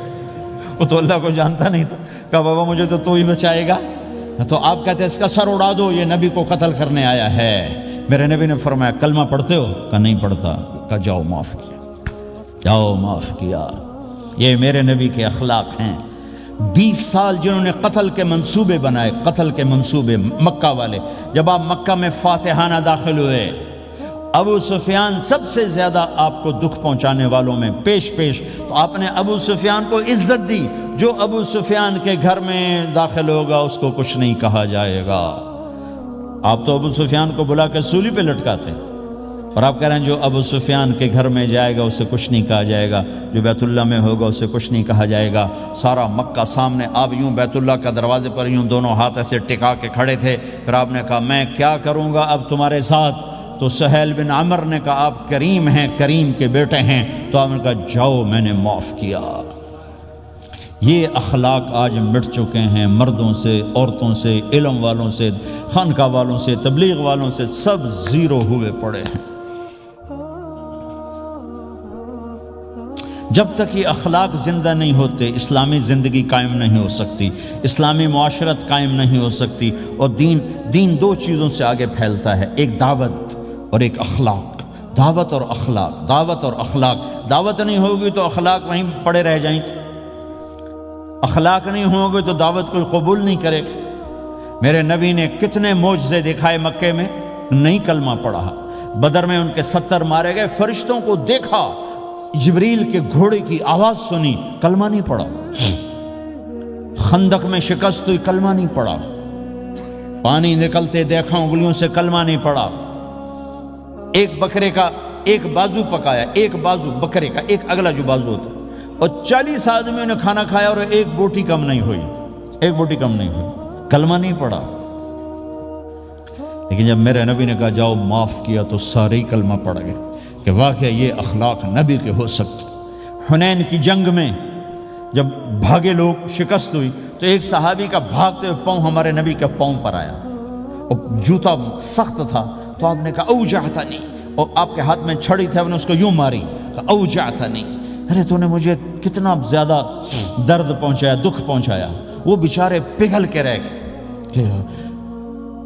وہ تو اللہ کو جانتا نہیں تھا، کہا بابا مجھے تو ہی بچائے گا۔ تو آپ کہتے ہیں اس کا سر اڑا دو، یہ نبی کو قتل کرنے آیا ہے۔ میرے نبی نے فرمایا کلمہ پڑھتے ہو؟ کہا نہیں پڑھتا۔ کہا جاؤ معاف کیا۔ یہ میرے نبی کے اخلاق ہیں۔ 20 سال جنہوں نے قتل کے منصوبے بنائے، مکہ والے، جب آپ مکہ میں فاتحانہ داخل ہوئے، ابو سفیان سب سے زیادہ آپ کو دکھ پہنچانے والوں میں پیش تو آپ نے ابو سفیان کو عزت دی، جو ابو سفیان کے گھر میں داخل ہوگا اس کو کچھ نہیں کہا جائے گا۔ آپ تو ابو سفیان کو بلا کے سولی پہ لٹکاتے، اور آپ کہہ رہے ہیں جو ابو سفیان کے گھر میں جائے گا اسے کچھ نہیں کہا جائے گا، جو بیت اللہ میں ہوگا اسے کچھ نہیں کہا جائے گا۔ سارا مکہ سامنے، آپ یوں بیت اللہ کا دروازے پر یوں دونوں ہاتھ ایسے ٹکا کے کھڑے تھے، پھر آپ نے کہا میں کیا کروں گا اب تمہارے ساتھ؟ تو سہیل بن عمر نے کہا آپ کریم ہیں، کریم کے بیٹے ہیں، تو آپ نے کہا جاؤ میں نے معاف کیا۔ یہ اخلاق آج مٹ چکے ہیں، مردوں سے، عورتوں سے، علم والوں سے، خانقاہ والوں سے، تبلیغ والوں سے، سب زیرو ہوئے پڑے ہیں۔ جب تک یہ اخلاق زندہ نہیں ہوتے، اسلامی زندگی قائم نہیں ہو سکتی، اسلامی معاشرت قائم نہیں ہو سکتی، اور دین دو چیزوں سے آگے پھیلتا ہے، ایک دعوت اور ایک اخلاق۔ دعوت اور اخلاق، دعوت نہیں ہوگی تو اخلاق وہیں پڑے رہ جائیں گے، اخلاق نہیں ہوں گے تو دعوت کوئی قبول نہیں کرے گا۔ میرے نبی نے کتنے معجزے دکھائے مکے میں، نہیں کلمہ پڑھا۔ بدر میں ان کے 70 مارے گئے، فرشتوں کو دیکھا، جبریل کے گھوڑے کی آواز سنی، کلمہ نہیں پڑھا۔ خندق میں شکست ہوئی، کلمہ نہیں پڑھا۔ پانی نکلتے دیکھا انگلیوں سے، کلمہ نہیں پڑھا۔ ایک بکرے کا ایک بازو پکایا، ایک بازو بکرے کا، ایک اگلا جو بازو ہوتا، اور 40 آدمیوں نے کھانا کھایا اور ایک بوٹی کم نہیں ہوئی، کلمہ نہیں پڑھا۔ لیکن جب میرے نبی نے کہا جاؤ معاف کیا تو سارے ہی کلمہ پڑھ گئے کہ واقعہ یہ اخلاق نبی کے ہو سکتے۔ حنین کی جنگ میں جب بھاگے لوگ، شکست ہوئی، تو ایک صحابی کا بھاگتے ہوئے پاؤں ہمارے نبی کے پاؤں پر آیا، اور جوتا سخت تھا، تو آپ نے کہا اوجعتنی، اور آپ کے ہاتھ میں چھڑی تھی، آپ نے اس کو یوں ماری، کہا اوجعتنی، ارے تو نے مجھے کتنا زیادہ درد پہنچایا، دکھ پہنچایا۔ وہ بیچارے پگھل کے رہ گئے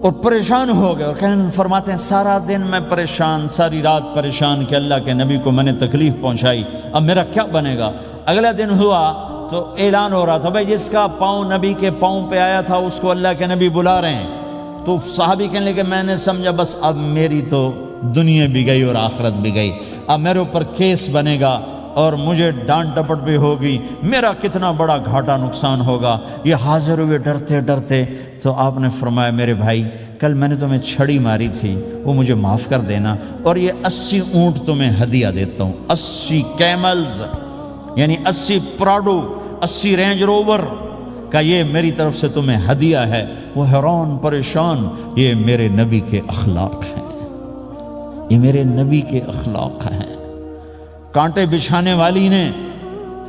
اور پریشان ہو گئے، اور فرماتے ہیں سارا دن میں پریشان، ساری رات پریشان کہ اللہ کے نبی کو میں نے تکلیف پہنچائی، اب میرا کیا بنے گا؟ اگلا دن ہوا تو اعلان ہو رہا تھا بھائی جس کا پاؤں نبی کے پاؤں پہ آیا تھا اس کو اللہ کے نبی بلا رہے ہیں۔ تو صحابی کہنے لگے میں نے سمجھا بس اب میری تو دنیا بھی گئی اور آخرت بھی گئی، اب میرے اوپر کیس بنے گا اور مجھے ڈانٹ ڈپٹ بھی ہوگی، میرا کتنا بڑا گھاٹا نقصان ہوگا۔ یہ حاضر ہوئے ڈرتے ڈرتے، تو آپ نے فرمایا میرے بھائی کل میں نے تمہیں چھڑی ماری تھی، وہ مجھے معاف کر دینا، اور یہ 80 اونٹ تمہیں ہدیہ دیتا ہوں، 80 کیملز یعنی 80 پراڈو، 80 رینج روور کا یہ میری طرف سے تمہیں ہدیہ ہے۔ وہ حیران پریشان، یہ میرے نبی کے اخلاق ہیں، یہ میرے نبی کے اخلاق ہیں۔ کانٹے بچھانے والی نے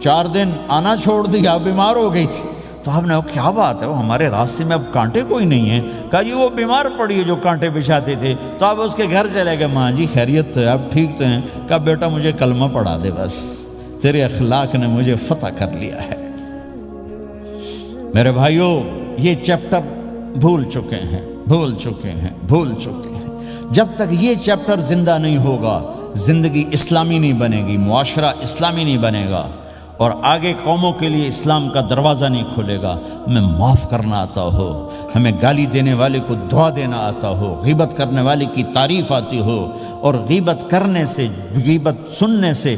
4 دن آنا چھوڑ دیا، بیمار ہو گئی تھی، تو آپ نے کہا کیا بات ہے، وہ ہمارے راستے میں اب کانٹے کوئی نہیں ہیں؟ کہا جی وہ بیمار پڑی ہے جو کانٹے بچھاتے تھے، تو آپ اس کے گھر چلے گئے۔ ماں جی خیریت تو ہے، آپ ٹھیک تو ہیں؟ کہا بیٹا مجھے کلمہ پڑھا دے، بس تیرے اخلاق نے مجھے فتح کر لیا ہے۔ میرے بھائیوں، یہ چیپٹر بھول چکے ہیں، بھول چکے ہیں، بھول چکے ہیں۔ جب تک یہ چیپٹر زندہ نہیں ہوگا، زندگی اسلامی نہیں بنے گی، معاشرہ اسلامی نہیں بنے گا، اور آگے قوموں کے لیے اسلام کا دروازہ نہیں کھلے گا۔ ہمیں معاف کرنا آتا ہو، ہمیں گالی دینے والے کو دعا دینا آتا ہو، غیبت کرنے والے کی تعریف آتی ہو، اور غیبت کرنے سے، غیبت سننے سے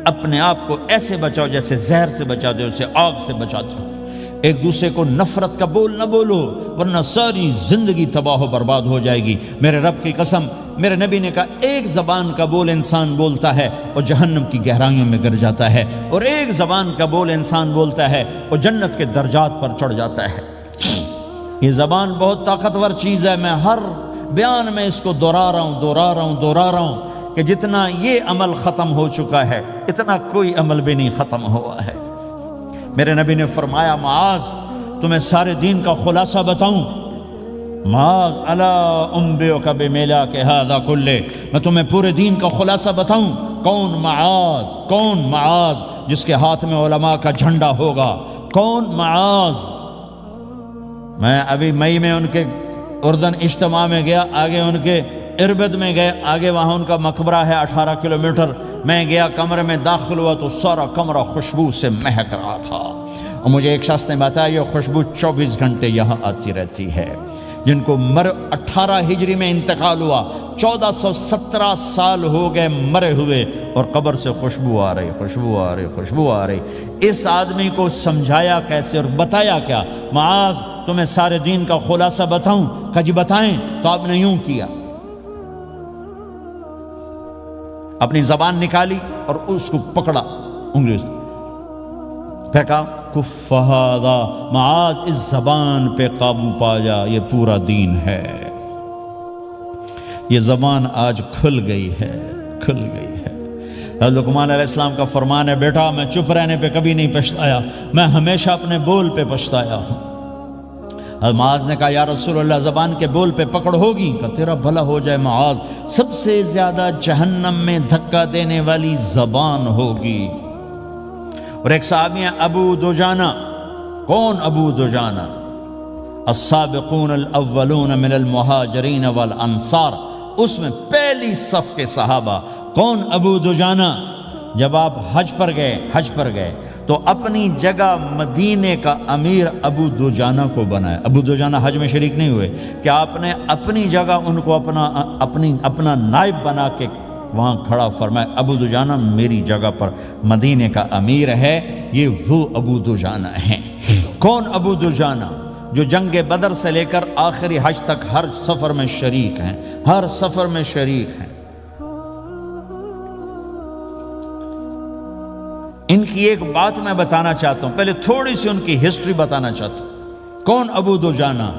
اپنے آپ کو ایسے بچاؤ جیسے زہر سے بچا دو، اسے آگ سے بچاتے ہو۔ ایک دوسرے کو نفرت کا بول نہ بولو، ورنہ ساری زندگی تباہ و برباد ہو جائے گی۔ میرے رب کی قسم، میرے نبی نے کہا ایک زبان کا بول انسان بولتا ہے اور جہنم کی گہرائیوں میں گر جاتا ہے، اور ایک زبان کا بول انسان بولتا ہے اور جنت کے درجات پر چڑھ جاتا ہے۔ یہ زبان بہت طاقتور چیز ہے، میں ہر بیان میں اس کو دہرا رہا ہوں کہ جتنا یہ عمل ختم ہو چکا ہے، اتنا کوئی عمل بھی نہیں ختم ہوا ہے۔ میرے نبی نے فرمایا معاذ تمہیں سارے دین کا خلاصہ بتاؤں؟ معاذ الا انبئک بملاک ھذا کلہ، میں تمہیں پورے دین کا خلاصہ بتاؤں؟ کون معاذ؟ کون معاذ جس کے ہاتھ میں علماء کا جھنڈا ہوگا؟ کون معاذ؟ میں ابھی مئی میں ان کے اردن اجتماع میں گیا، آگے ان کے اربد میں گئے، آگے وہاں ان کا مقبرہ ہے 18 کلومیٹر۔ میں گیا، کمرے میں داخل ہوا تو سارا کمرہ خوشبو سے مہک رہا تھا، اور مجھے ایک شخص نے بتایا یہ خوشبو 24 گھنٹے یہاں آتی رہتی ہے۔ جن کو 18 ہجری میں انتقال ہوا، 1417 سال ہو گئے مرے ہوئے، اور قبر سے خوشبو آ رہی، خوشبو آ رہی، خوشبو آ رہی۔ اس آدمی کو سمجھایا کیسے اور بتایا کیا؟ معاذ تمہیں سارے دین کا خلاصہ بتاؤں؟ کہا جی بتائیں۔ تو آپ نے یوں کیا، اپنی زبان نکالی اور اس کو پکڑا انگلی سے، پھینکا، کف ھذا، معاذ اس زبان پہ قابو پا جا، یہ پورا دین ہے۔ یہ زبان آج کھل گئی ہے، کھل گئی ہے۔ حضرت لقمان علیہ السلام کا فرمان ہے، بیٹا میں چپ رہنے پہ کبھی نہیں پچھتایا، میں ہمیشہ اپنے بول پہ پچھتایا ہوں۔ معاذ نے کہا یا رسول اللہ زبان کے بول پہ پکڑ ہوگی؟ کہ تیرا بھلا ہو جائے معاذ، سب سے زیادہ جہنم میں دھکا دینے والی زبان ہوگی۔ اور ایک صحابی ہیں ابو دجانہ۔ کون ابو دجانہ؟ السابقون الاولون من المہاجرین والانصار، اس میں پہلی صف کے صحابہ۔ کون ابو دجانہ؟ جب آپ حج پر گئے تو اپنی جگہ مدینے کا امیر ابو دجانہ کو بنایا۔ ابو دجانہ حج میں شریک نہیں ہوئے، کہ آپ نے اپنی جگہ ان کو اپنا نائب بنا کے وہاں کھڑا فرمایا ابو دجانہ میری جگہ پر مدینے کا امیر ہے، یہ وہ ابو دجانہ ہیں۔ کون ابو دجانہ؟ جو جنگ بدر سے لے کر آخری حج تک ہر سفر میں شریک ہیں، ہر سفر میں شریک ہیں۔ ان کی ایک بات میں بتانا چاہتا ہوں، پہلے تھوڑی سی ان کی ہسٹری بتانا چاہتا ہوں۔ کون ابو دجانہ؟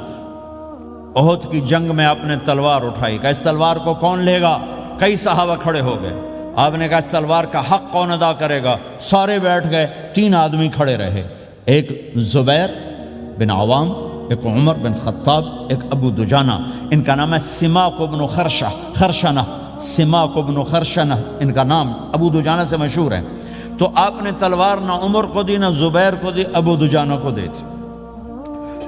احد کی جنگ میں آپ نے تلوار اٹھائی، کہ اس تلوار کو کون لے گا؟ کئی صحابہ کھڑے ہو گئے۔ آپ نے کہا اس تلوار کا حق کون ادا کرے گا؟ سارے بیٹھ گئے، 3 آدمی کھڑے رہے، ایک زبیر بن عوام، ایک عمر بن خطاب، ایک ابو دجانہ۔ ان کا نام ہے سماک بن خرشنہ، سماک بن خرشنہ ان کا نام ابو دجانہ سے مشہور ہے۔ تو آپ نے تلوار نہ عمر کو دی، نہ زبیر کو دی، ابو دجانہ کو دی تھی۔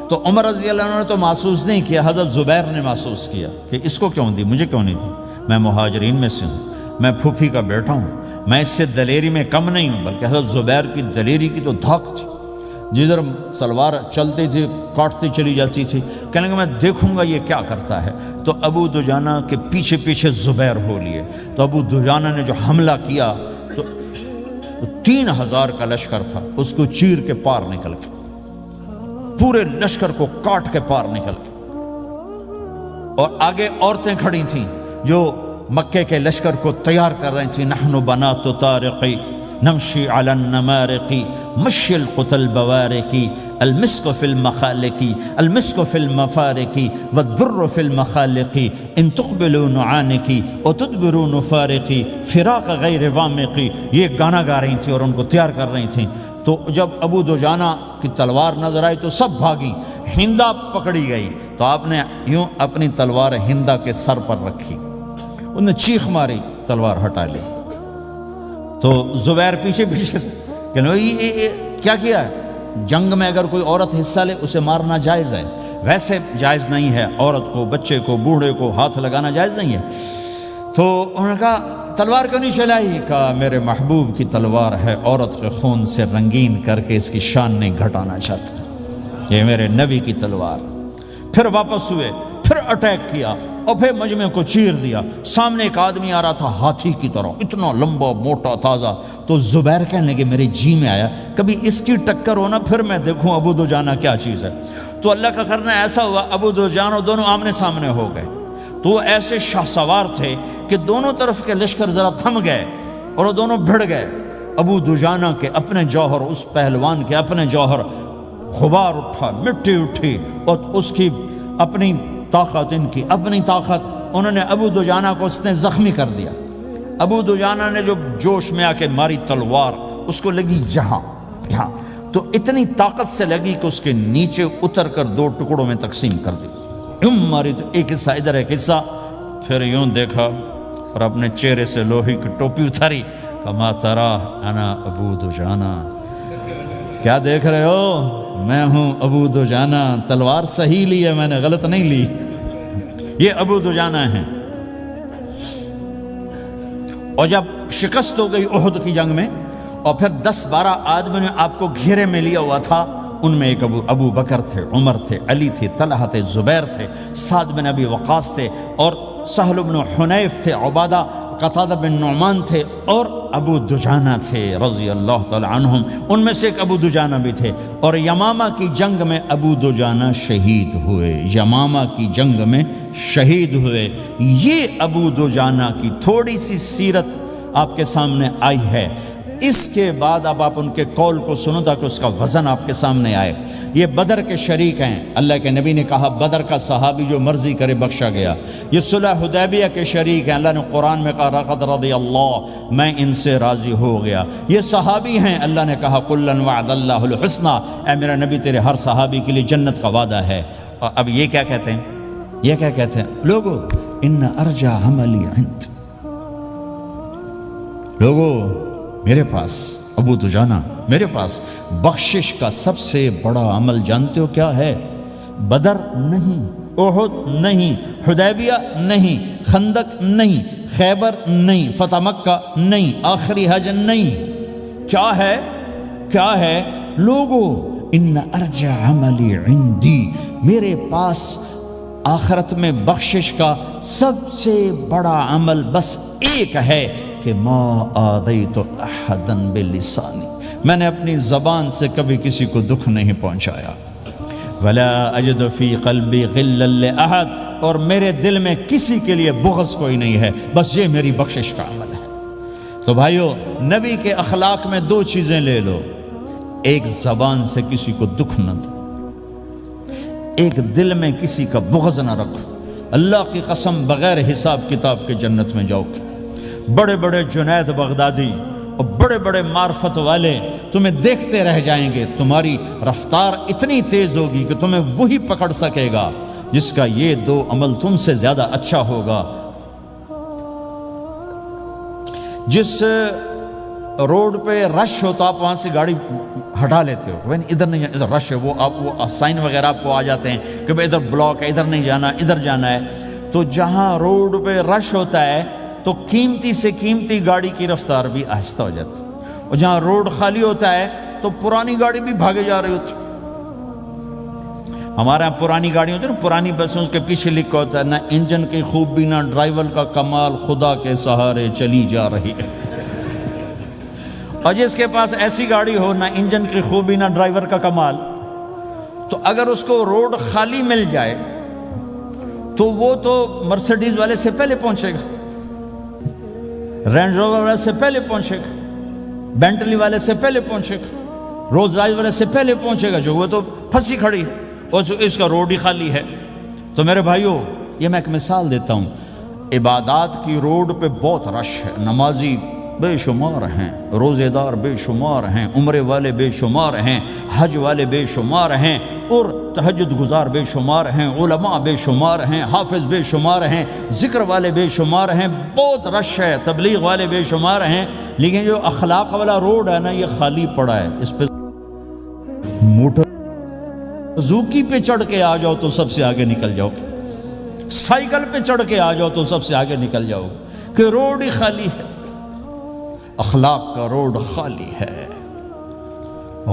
تو عمر رضی اللہ عنہ نے تو محسوس نہیں کیا، حضرت زبیر نے محسوس کیا کہ اس کو کیوں دی، مجھے کیوں نہیں دی؟ میں مہاجرین میں سے ہوں، میں پھوپھی کا بیٹا ہوں، میں اس سے دلیری میں کم نہیں ہوں۔ بلکہ حضرت زبیر کی دلیری کی تو دھاک تھی، جدھر سلوار چلتی تھی کاٹتی چلی جاتی تھی، کہنے کہ میں دیکھوں گا یہ کیا کرتا ہے۔ تو ابو دجانہ کے پیچھے پیچھے زبیر ہو لیے۔ تو ابو دجانہ نے جو حملہ کیا تو 3000 کا لشکر تھا، اس کو چیر کے پار نکل کے، پورے لشکر کو کاٹ کے پار نکل کے، اور آگے عورتیں کھڑی تھیں جو مکے کے لشکر کو تیار کر رہی تھیں۔ نحن بنات طارقی نمشی علی النمارقی مشی القتل بوارقی المسک فی المخالقی المسک فی المفارقی والدر فی المخالقی ان تقبلوا نعانقی وتدبروا نفارقی فراق غیر وامقی۔ یہ گانا گا رہی تھیں اور ان کو تیار کر رہی تھیں۔ تو جب ابو دجانہ کی تلوار نظر آئی تو سب بھاگی، ہندا پکڑی گئی تو آپ نے یوں اپنی تلوار ہندا کے سر پر رکھی، انہوں نے چیخ ماری، تلوار ہٹا لی۔ تو زبیر پیچھے پیچھے کہ یہ کیا کیا ہے؟ جنگ میں اگر کوئی عورت حصہ لے اسے مارنا جائز ہے، ویسے جائز نہیں ہے، عورت کو، بچے کو، بوڑھے کو ہاتھ لگانا جائز نہیں ہے۔ تو انہوں نے کہا تلوار کیوں نہیں چلائی؟ کہا میرے محبوب کی تلوار ہے، عورت کے خون سے رنگین کر کے اس کی شان نہیں گھٹانا چاہتا، یہ میرے نبی کی تلوار۔ پھر واپس ہوئے، پھر اٹیک کیا اور پھر مجمع کو چیر دیا۔ سامنے ایک آدمی آ رہا تھا ہاتھی کی طرح، اتنا لمبا موٹا تازہ، تو زبیر کہنے لگے میرے جی میں آیا کبھی اس کی ٹکر ہونا پھر میں دیکھوں ابو دجانہ کیا چیز ہے۔ تو اللہ کا کرنا ایسا ہوا، ابو دجانہ دونوں آمنے سامنے ہو گئے، تو وہ ایسے شاہ سوار تھے کہ دونوں طرف کے لشکر ذرا تھم گئے اور وہ دونوں بھڑ گئے۔ ابو دجانہ کے اپنے جوہر، اس پہلوان کے اپنے جوہر، غبار اٹھا، مٹی اٹھی، اور اس کی اپنی طاقت، ان کی اپنی طاقت، انہوں نے ابو دجانہ کو اس نے زخمی کر دیا۔ ابو دجانہ نے جو جوش میں آ کے ماری تلوار، اس کو لگی یہاں، تو اتنی طاقت سے لگی کہ اس کے نیچے اتر کر 2 ٹکڑوں میں تقسیم کر دی، یوں ماری تو ایک حصہ ادھر ایک حصہ۔ پھر یوں دیکھا اور اپنے چہرے سے لوہی کی ٹوپی اتاری، کما ترا انا ابو دجانہ، کیا دیکھ رہے ہو؟ میں ہوں ابو دجانہ، تلوار صحیح لی ہے میں نے، غلط نہیں لی، یہ ابو دجانہ ہیں۔ اور جب شکست ہو گئی احد کی جنگ میں، اور پھر 10-12 آدمی نے آپ کو گھیرے میں لیا ہوا تھا، ان میں ایک ابو بکر تھے، عمر تھے، علی تھے، طلحہ تھے، زبیر تھے، سعد بن ابی وقاص تھے، اور سہل بن حنیف تھے، عبادہ قتادہ بن نعمان تھے، اور ابو دجانہ تھے رضی اللہ تعالی عنہم، ان میں سے ایک ابو دجانہ بھی تھے۔ اور یمامہ کی جنگ میں ابو دجانہ شہید ہوئے، یمامہ کی جنگ میں شہید ہوئے۔ یہ ابو دجانہ کی تھوڑی سی سیرت آپ کے سامنے آئی ہے۔ اس کے بعد اب آپ ان کے قول کو سنو تاکہ اس کا وزن آپ کے سامنے آئے۔ یہ بدر کے شریک ہیں، اللہ کے نبی نے کہا بدر کا صحابی جو مرضی کرے بخشا گیا۔ یہ صلح حدیبیہ کے شریک ہیں، اللہ نے قرآن میں کہا لقد رضی اللہ، میں ان سے راضی ہو گیا۔ یہ صحابی ہیں، اللہ نے کہا کلا وعد اللہ الحسنی، اے میرا نبی تیرے ہر صحابی کے لیے جنت کا وعدہ ہے۔ اور اب یہ کیا کہتے ہیں؟ یہ کیا کہتے ہیں لوگو؟ ان ارجع عملی عند، لوگو میرے پاس، ابو دجانہ میرے پاس بخشش کا سب سے بڑا عمل جانتے ہو کیا ہے؟ بدر نہیں، احد نہیں، حدیبیہ نہیں، خندق نہیں، خیبر نہیں، فتح مکہ نہیں، آخری حج نہیں، کیا ہے؟ کیا ہے لوگو؟ ان ارجع عملی عندی، میرے پاس آخرت میں بخشش کا سب سے بڑا عمل بس ایک ہے کہ ما آذیت احدا بلسانی، میں نے اپنی زبان سے کبھی کسی کو دکھ نہیں پہنچایا۔ ولا اجد فی قلبی غلا لاحد، اور میرے دل میں کسی کے لیے بغض کوئی نہیں ہے، بس یہ میری بخشش کا عمل ہے۔ تو بھائیو، نبی کے اخلاق میں 2 چیزیں لے لو، ایک زبان سے کسی کو دکھ نہ دو، ایک دل میں کسی کا بغض نہ رکھو۔ اللہ کی قسم بغیر حساب کتاب کے جنت میں جاؤ گے۔ بڑے بڑے جنید بغدادی اور بڑے بڑے معرفت والے تمہیں دیکھتے رہ جائیں گے، تمہاری رفتار اتنی تیز ہوگی کہ تمہیں وہی پکڑ سکے گا جس کا یہ 2 عمل تم سے زیادہ اچھا ہوگا۔ جس روڈ پہ رش ہو تو آپ وہاں سے گاڑی ہٹا لیتے ہو، ادھر نہیں، ادھر رش ہے، وہ سائن وغیرہ آپ کو آ جاتے ہیں کہ بھائی ادھر بلاک ہے، ادھر نہیں جانا، ادھر جانا ہے۔ تو جہاں روڈ پہ رش ہوتا ہے تو قیمتی سے قیمتی گاڑی کی رفتار بھی آہستہ ہو جاتی، اور جہاں روڈ خالی ہوتا ہے تو پرانی گاڑی بھی بھاگے جا رہی ہوتی۔ ہمارے یہاں پرانی گاڑی ہوتی ہے نا، پرانی بسیں، اس کے پیچھے لکھا ہوتا ہے نہ انجن کی خوبی نہ ڈرائیور کا کمال، خدا کے سہارے چلی جا رہی ہے۔ اور جس کے پاس ایسی گاڑی ہو، نہ انجن کی خوبی نہ ڈرائیور کا کمال، تو اگر اس کو روڈ خالی مل جائے تو وہ تو مرسیڈیز والے سے پہلے پہنچے گا، رینج روور والے سے پہلے پہنچے گا، بینٹلی والے سے پہلے پہنچے گا، رولز رائس والے سے پہلے پہنچے گا، جو وہ تو پھنسی کھڑی اور اس کا روڈ ہی خالی ہے۔ تو میرے بھائیوں، یہ میں ایک مثال دیتا ہوں، عبادات کی روڈ پہ بہت رش ہے، نمازی بے شمار ہیں، روزے دار بے شمار ہیں، عمرے والے بے شمار ہیں، حج والے بے شمار ہیں، اور تہجد گزار بے شمار ہیں، علماء بے شمار ہیں، حافظ بے شمار ہیں، ذکر والے بے شمار ہیں، بہت رش ہے، تبلیغ والے بے شمار ہیں، لیکن جو اخلاق والا روڈ ہے نا یہ خالی پڑا ہے۔ اس پہ موٹر زوکی پہ چڑھ کے آ جاؤ تو سب سے آگے نکل جاؤ، سائیکل پہ چڑھ کے آ جاؤ تو سب سے آگے نکل جاؤ، کہ روڈ ہی خالی ہے، اخلاق کا روڈ خالی ہے۔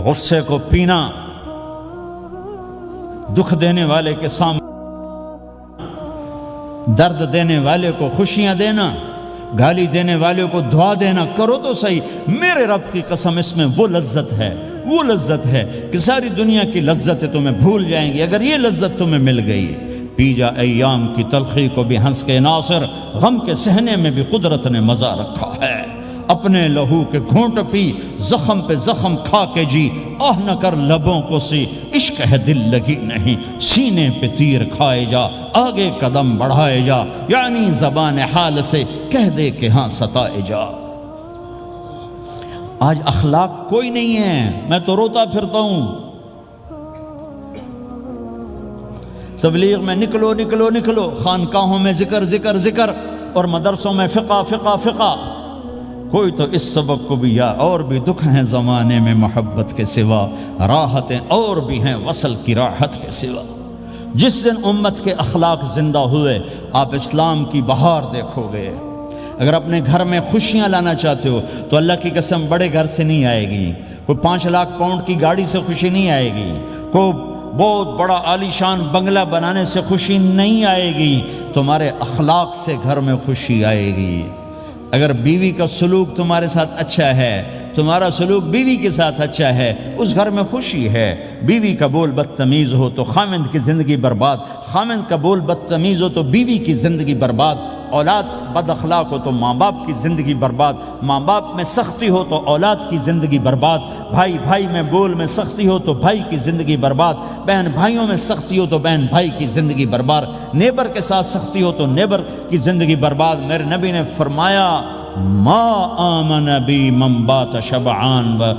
غصے کو پینا، دکھ دینے والے کے سامنے، درد دینے والے کو خوشیاں دینا، گالی دینے والے کو دعا دینا، کرو تو صحیح۔ میرے رب کی قسم اس میں وہ لذت ہے، وہ لذت ہے کہ ساری دنیا کی لذتیں تمہیں بھول جائیں گی اگر یہ لذت تمہیں مل گئی۔ پی جا ایام کی تلخی کو بھی ہنس کے ناصر، غم کے سہنے میں بھی قدرت نے مزہ رکھا ہے۔ اپنے لہو کے گھونٹ پی، زخم پہ زخم کھا کے جی، آہ نہ کر لبوں کو سی، عشق ہے دل لگی نہیں، سینے پہ تیر کھائے جا، آگے قدم بڑھائے جا، یعنی زبان حال سے کہہ دے کہ ہاں ستائے جا۔ آج اخلاق کوئی نہیں ہے، میں تو روتا پھرتا ہوں۔ تبلیغ میں نکلو نکلو نکلو، خانقاہوں میں ذکر ذکر ذکر، اور مدرسوں میں فقہ فقہ فقہ۔ کوئی تو اس سبق کو بھی، یا اور بھی دکھ ہیں زمانے میں محبت کے سوا، راحتیں اور بھی ہیں وصل کی راحت کے سوا۔ جس دن امت کے اخلاق زندہ ہوئے آپ اسلام کی بہار دیکھو گے۔ اگر اپنے گھر میں خوشیاں لانا چاہتے ہو تو اللہ کی قسم بڑے گھر سے نہیں آئے گی، کوئی 5 لاکھ پاؤنڈ کی گاڑی سے خوشی نہیں آئے گی، کوئی بہت بڑا عالی شان بنگلہ بنانے سے خوشی نہیں آئے گی، تمہارے اخلاق سے گھر میں خوشی آئے گی۔ اگر بیوی کا سلوک تمہارے ساتھ اچھا ہے، تمہارا سلوک بیوی کے ساتھ اچھا ہے، اس گھر میں خوشی ہے۔ بیوی کا بول بدتمیز ہو تو خامند کی زندگی برباد، خامند کا بول بدتمیز ہو تو بیوی کی زندگی برباد، اولاد بد اخلاق ہو تو ماں باپ کی زندگی برباد، ماں باپ میں سختی ہو تو اولاد کی زندگی برباد، بھائی بھائی میں بول میں سختی ہو تو بھائی کی زندگی برباد، بہن بھائیوں میں سختی ہو تو بہن بھائی کی زندگی برباد، نیبر کے ساتھ سختی ہو تو نیبر کی زندگی برباد۔ میرے نبی نے فرمایا ما آمن بی من بات شبعان و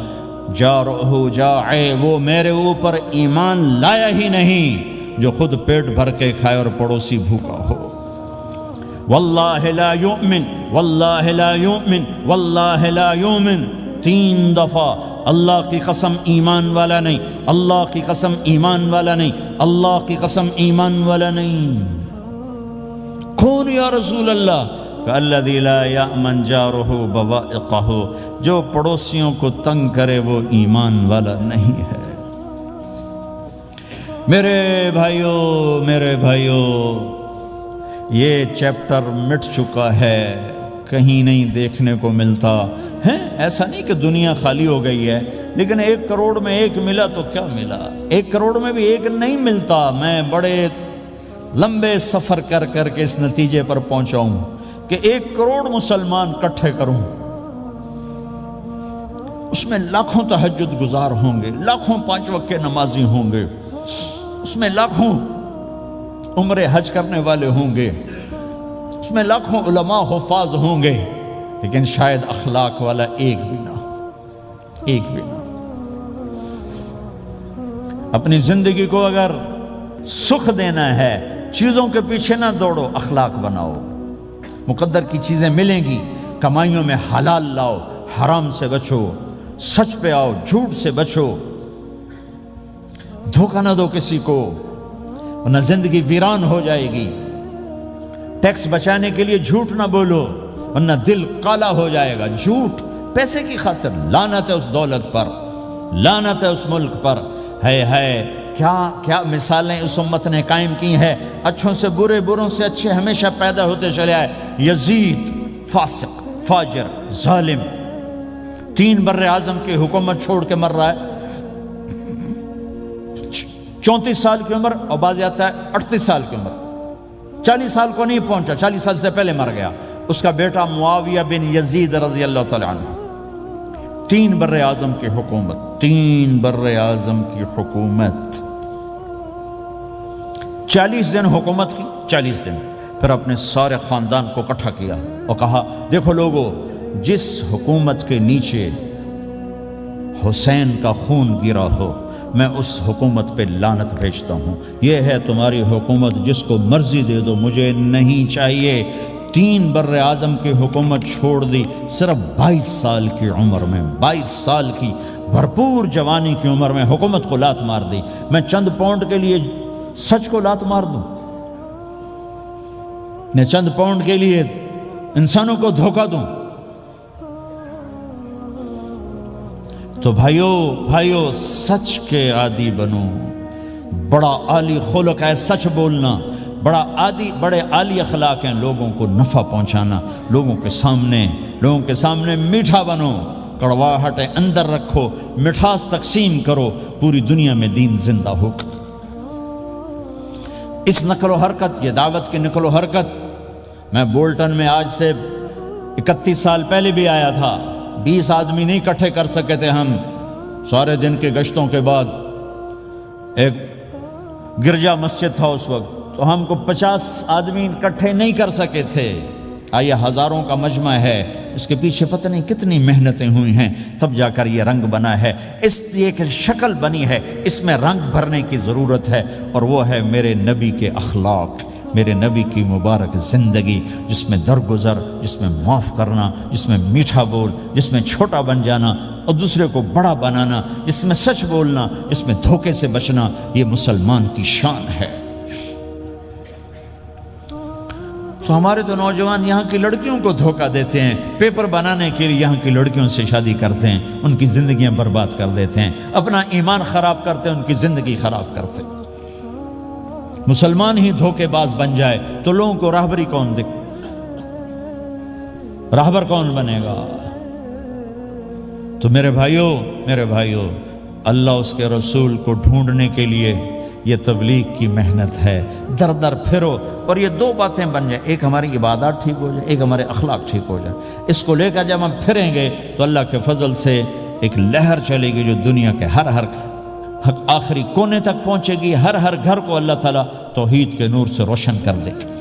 جارہ جائع، وہ میرے اوپر ایمان لایا ہی نہیں جو خود پیٹ بھر کے کھائے اور پڑوسی بھوکا ہو۔ واللہ لا یؤمن، واللہ لا یؤمن، واللہ لا یؤمن، 3 دفعہ اللہ کی قسم ایمان والا نہیں، اللہ کی قسم ایمان والا نہیں، اللہ کی قسم ایمان والا نہیں۔ کون یا رسول اللہ؟ الذی لا یأمن جارہ بوائقہ، جو پڑوسیوں کو تنگ کرے وہ ایمان والا نہیں ہے۔ میرے بھائیوں، یہ چیپٹر مٹ چکا ہے، کہیں نہیں دیکھنے کو ملتا ہے۔ ایسا نہیں کہ دنیا خالی ہو گئی ہے، لیکن 1 کروڑ میں 1 ملا تو کیا ملا، 1 کروڑ میں بھی 1 نہیں ملتا۔ میں بڑے لمبے سفر کر کر کے اس نتیجے پر پہنچا ہوں کہ 1 کروڑ مسلمان اکٹھے کروں، اس میں لاکھوں تہجد گزار ہوں گے، لاکھوں 5 وقت کے نمازی ہوں گے، اس میں لاکھوں عمرے حج کرنے والے ہوں گے، اس میں لاکھوں علماء حفاظ ہوں گے، لیکن شاید اخلاق والا ایک بھی نہ۔ اپنی زندگی کو اگر سکھ دینا ہے، چیزوں کے پیچھے نہ دوڑو، اخلاق بناؤ۔ مقدر کی چیزیں ملیں گی، کمائیوں میں حلال لاؤ، حرام سے بچو، سچ پہ آؤ، جھوٹ سے بچو، دھوکہ نہ دو کسی کو، ورنہ زندگی ویران ہو جائے گی۔ ٹیکس بچانے کے لیے جھوٹ نہ بولو، ورنہ دل کالا ہو جائے گا۔ جھوٹ پیسے کی خاطر، لعنت ہے اس دولت پر، لعنت ہے اس ملک پر۔ ہے کیا مثالیں اس امت نے قائم کی ہیں، اچھوں سے برے، بروں سے اچھے ہمیشہ پیدا ہوتے چلے آئے۔ یزید فاسق، فاجر، ظالم، 3 بر اعظم کی حکومت چھوڑ کے مر رہا ہے، 34 سال کی عمر، اور بعض آتا ہے 38 سال کی عمر، 40 سال کو نہیں پہنچا، 40 سال سے پہلے مر گیا۔ اس کا بیٹا معاویہ بن یزید رضی اللہ تعالیٰ عنہ، 3 بر اعظم کی حکومت، 3 بر اعظم کی حکومت، 40 دن حکومت کی، 40 دن، پھر اپنے سارے خاندان کو اکٹھا کیا اور کہا دیکھو لوگو، جس حکومت کے نیچے حسین کا خون گرا ہو میں اس حکومت پہ لعنت بھیجتا ہوں۔ یہ ہے تمہاری حکومت، جس کو مرضی دے دو، مجھے نہیں چاہیے۔ 3 بر اعظم کی حکومت چھوڑ دی صرف 22 سال کی عمر میں، 22 سال کی بھرپور جوانی کی عمر میں حکومت کو لات مار دی۔ میں چند پاؤنڈ کے لیے سچ کو لات مار دوں؟ میں چند پاؤنڈ کے لیے انسانوں کو دھوکہ دوں؟ تو بھائیو سچ کے عادی بنو۔ بڑا عالی خلق ہے سچ بولنا، بڑے عالی اخلاق ہیں لوگوں کو نفع پہنچانا، لوگوں کے سامنے میٹھا بنو، کڑواہٹ اندر رکھو، مٹھاس تقسیم کرو، پوری دنیا میں دین زندہ ہو۔ اس نقل و حرکت، یہ دعوت کی نقل و حرکت، میں بولٹن میں آج سے 31 سال پہلے بھی آیا تھا۔ 20 آدمی نہیں اکٹھے کر سکے تھے ہم، سارے دن کے گشتوں کے بعد۔ ایک گرجا مسجد تھا اس وقت، تو ہم کو 50 آدمی اکٹھے نہیں کر سکے تھے۔ آئیے ہزاروں کا مجمع ہے، اس کے پیچھے پتہ نہیں کتنی محنتیں ہوئی ہیں، تب جا کر یہ رنگ بنا ہے، اس ایک شکل بنی ہے، اس میں رنگ بھرنے کی ضرورت ہے، اور وہ ہے میرے نبی کے اخلاق، میرے نبی کی مبارک زندگی، جس میں درگزر، جس میں معاف کرنا، جس میں میٹھا بول، جس میں چھوٹا بن جانا اور دوسرے کو بڑا بنانا، جس میں سچ بولنا، جس میں دھوکے سے بچنا، یہ مسلمان کی شان ہے۔ تو ہمارے تو نوجوان یہاں کی لڑکیوں کو دھوکہ دیتے ہیں، پیپر بنانے کے لیے یہاں کی لڑکیوں سے شادی کرتے ہیں، ان کی زندگیاں برباد کر دیتے ہیں، اپنا ایمان خراب کرتے ہیں، ان کی زندگی خراب کرتے ہیں۔ مسلمان ہی دھوکے باز بن جائے تو لوگوں کو راہبری راہبر کون بنے گا؟ تو میرے بھائیو اللہ اس کے رسول کو ڈھونڈنے کے لیے یہ تبلیغ کی محنت ہے، در در پھرو، اور یہ 2 باتیں بن جائیں، ایک ہماری عبادات ٹھیک ہو جائے، ایک ہمارے اخلاق ٹھیک ہو جائے۔ اس کو لے کر جب ہم پھریں گے تو اللہ کے فضل سے ایک لہر چلے گی جو دنیا کے ہر آخری کونے تک پہنچے گی، ہر گھر کو اللہ تعالیٰ توحید کے نور سے روشن کر دے گا۔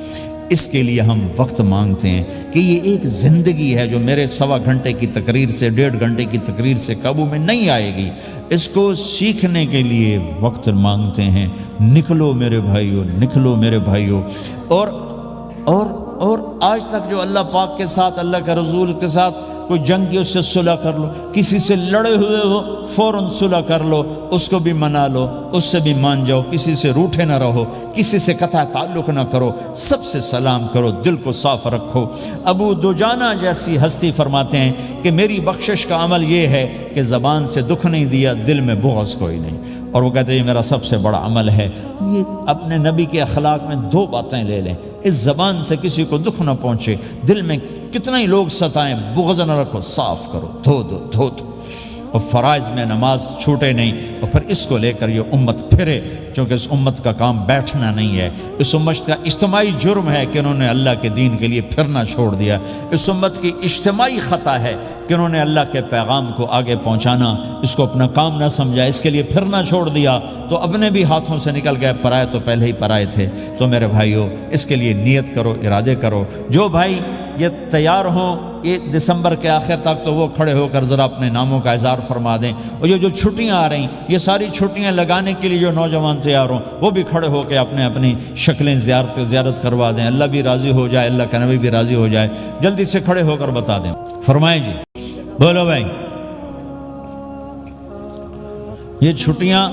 اس کے لیے ہم وقت مانگتے ہیں کہ یہ ایک زندگی ہے جو میرے 1.25 گھنٹے کی تقریر سے 1.5 گھنٹے کی تقریر سے قابو میں نہیں آئے گی۔ اس کو سیکھنے کے لیے وقت مانگتے ہیں۔ نکلو میرے بھائیو، اور آج تک جو اللہ پاک کے ساتھ، اللہ کے رسول کے ساتھ کوئی جنگ کی، اس سے صلح کر لو، کسی سے لڑے ہوئے ہو فوراً صلح کر لو، اس کو بھی منا لو، اس سے بھی مان جاؤ، کسی سے روٹھے نہ رہو، کسی سے قطع تعلق نہ کرو، سب سے سلام کرو، دل کو صاف رکھو۔ ابو دجانہ جیسی ہستی فرماتے ہیں کہ میری بخشش کا عمل یہ ہے کہ زبان سے دکھ نہیں دیا، دل میں بغض کوئی نہیں، اور وہ کہتے ہیں یہ میرا سب سے بڑا عمل ہے۔ یہ اپنے نبی کے اخلاق میں 2 باتیں لے لیں، اس زبان سے کسی کو دکھ نہ پہنچے، دل میں کتنے ہی لوگ ستائیں، بغض نہ رکھو، صاف کرو، دھو دو، اور فرائض میں نماز چھوٹے نہیں، اور پھر اس کو لے کر یہ امت پھرے، چونکہ اس امت کا کام بیٹھنا نہیں ہے، اس امت کا اجتماعی جرم ہے کہ انہوں نے اللہ کے دین کے لیے پھرنا چھوڑ دیا، اس امت کی اجتماعی خطا ہے کہ انہوں نے اللہ کے پیغام کو آگے پہنچانا اس کو اپنا کام نہ سمجھا، اس کے لیے پھرنا چھوڑ دیا تو اپنے بھی ہاتھوں سے نکل گئے، پرائے تو پہلے ہی پرائے تھے۔ تو میرے بھائیو اس کے لیے نیت کرو، ارادے کرو۔ جو بھائی یہ تیار ہوں یہ دسمبر کے آخر تک، تو وہ کھڑے ہو کر ذرا اپنے ناموں کا اظہار فرما دیں، اور یہ جو چھٹیاں آ رہی یہ ساری چھٹیاں لگانے کے لیے جو نوجوان تیار ہوں وہ بھی کھڑے ہو کے اپنی شکلیں زیارت کروا دیں، اللہ بھی راضی ہو جائے، اللہ کا نبی بھی راضی ہو جائے، جلدی سے کھڑے ہو کر بتا دیں۔ فرمائیں جی، بولو بھائی۔ یہ چھٹیاں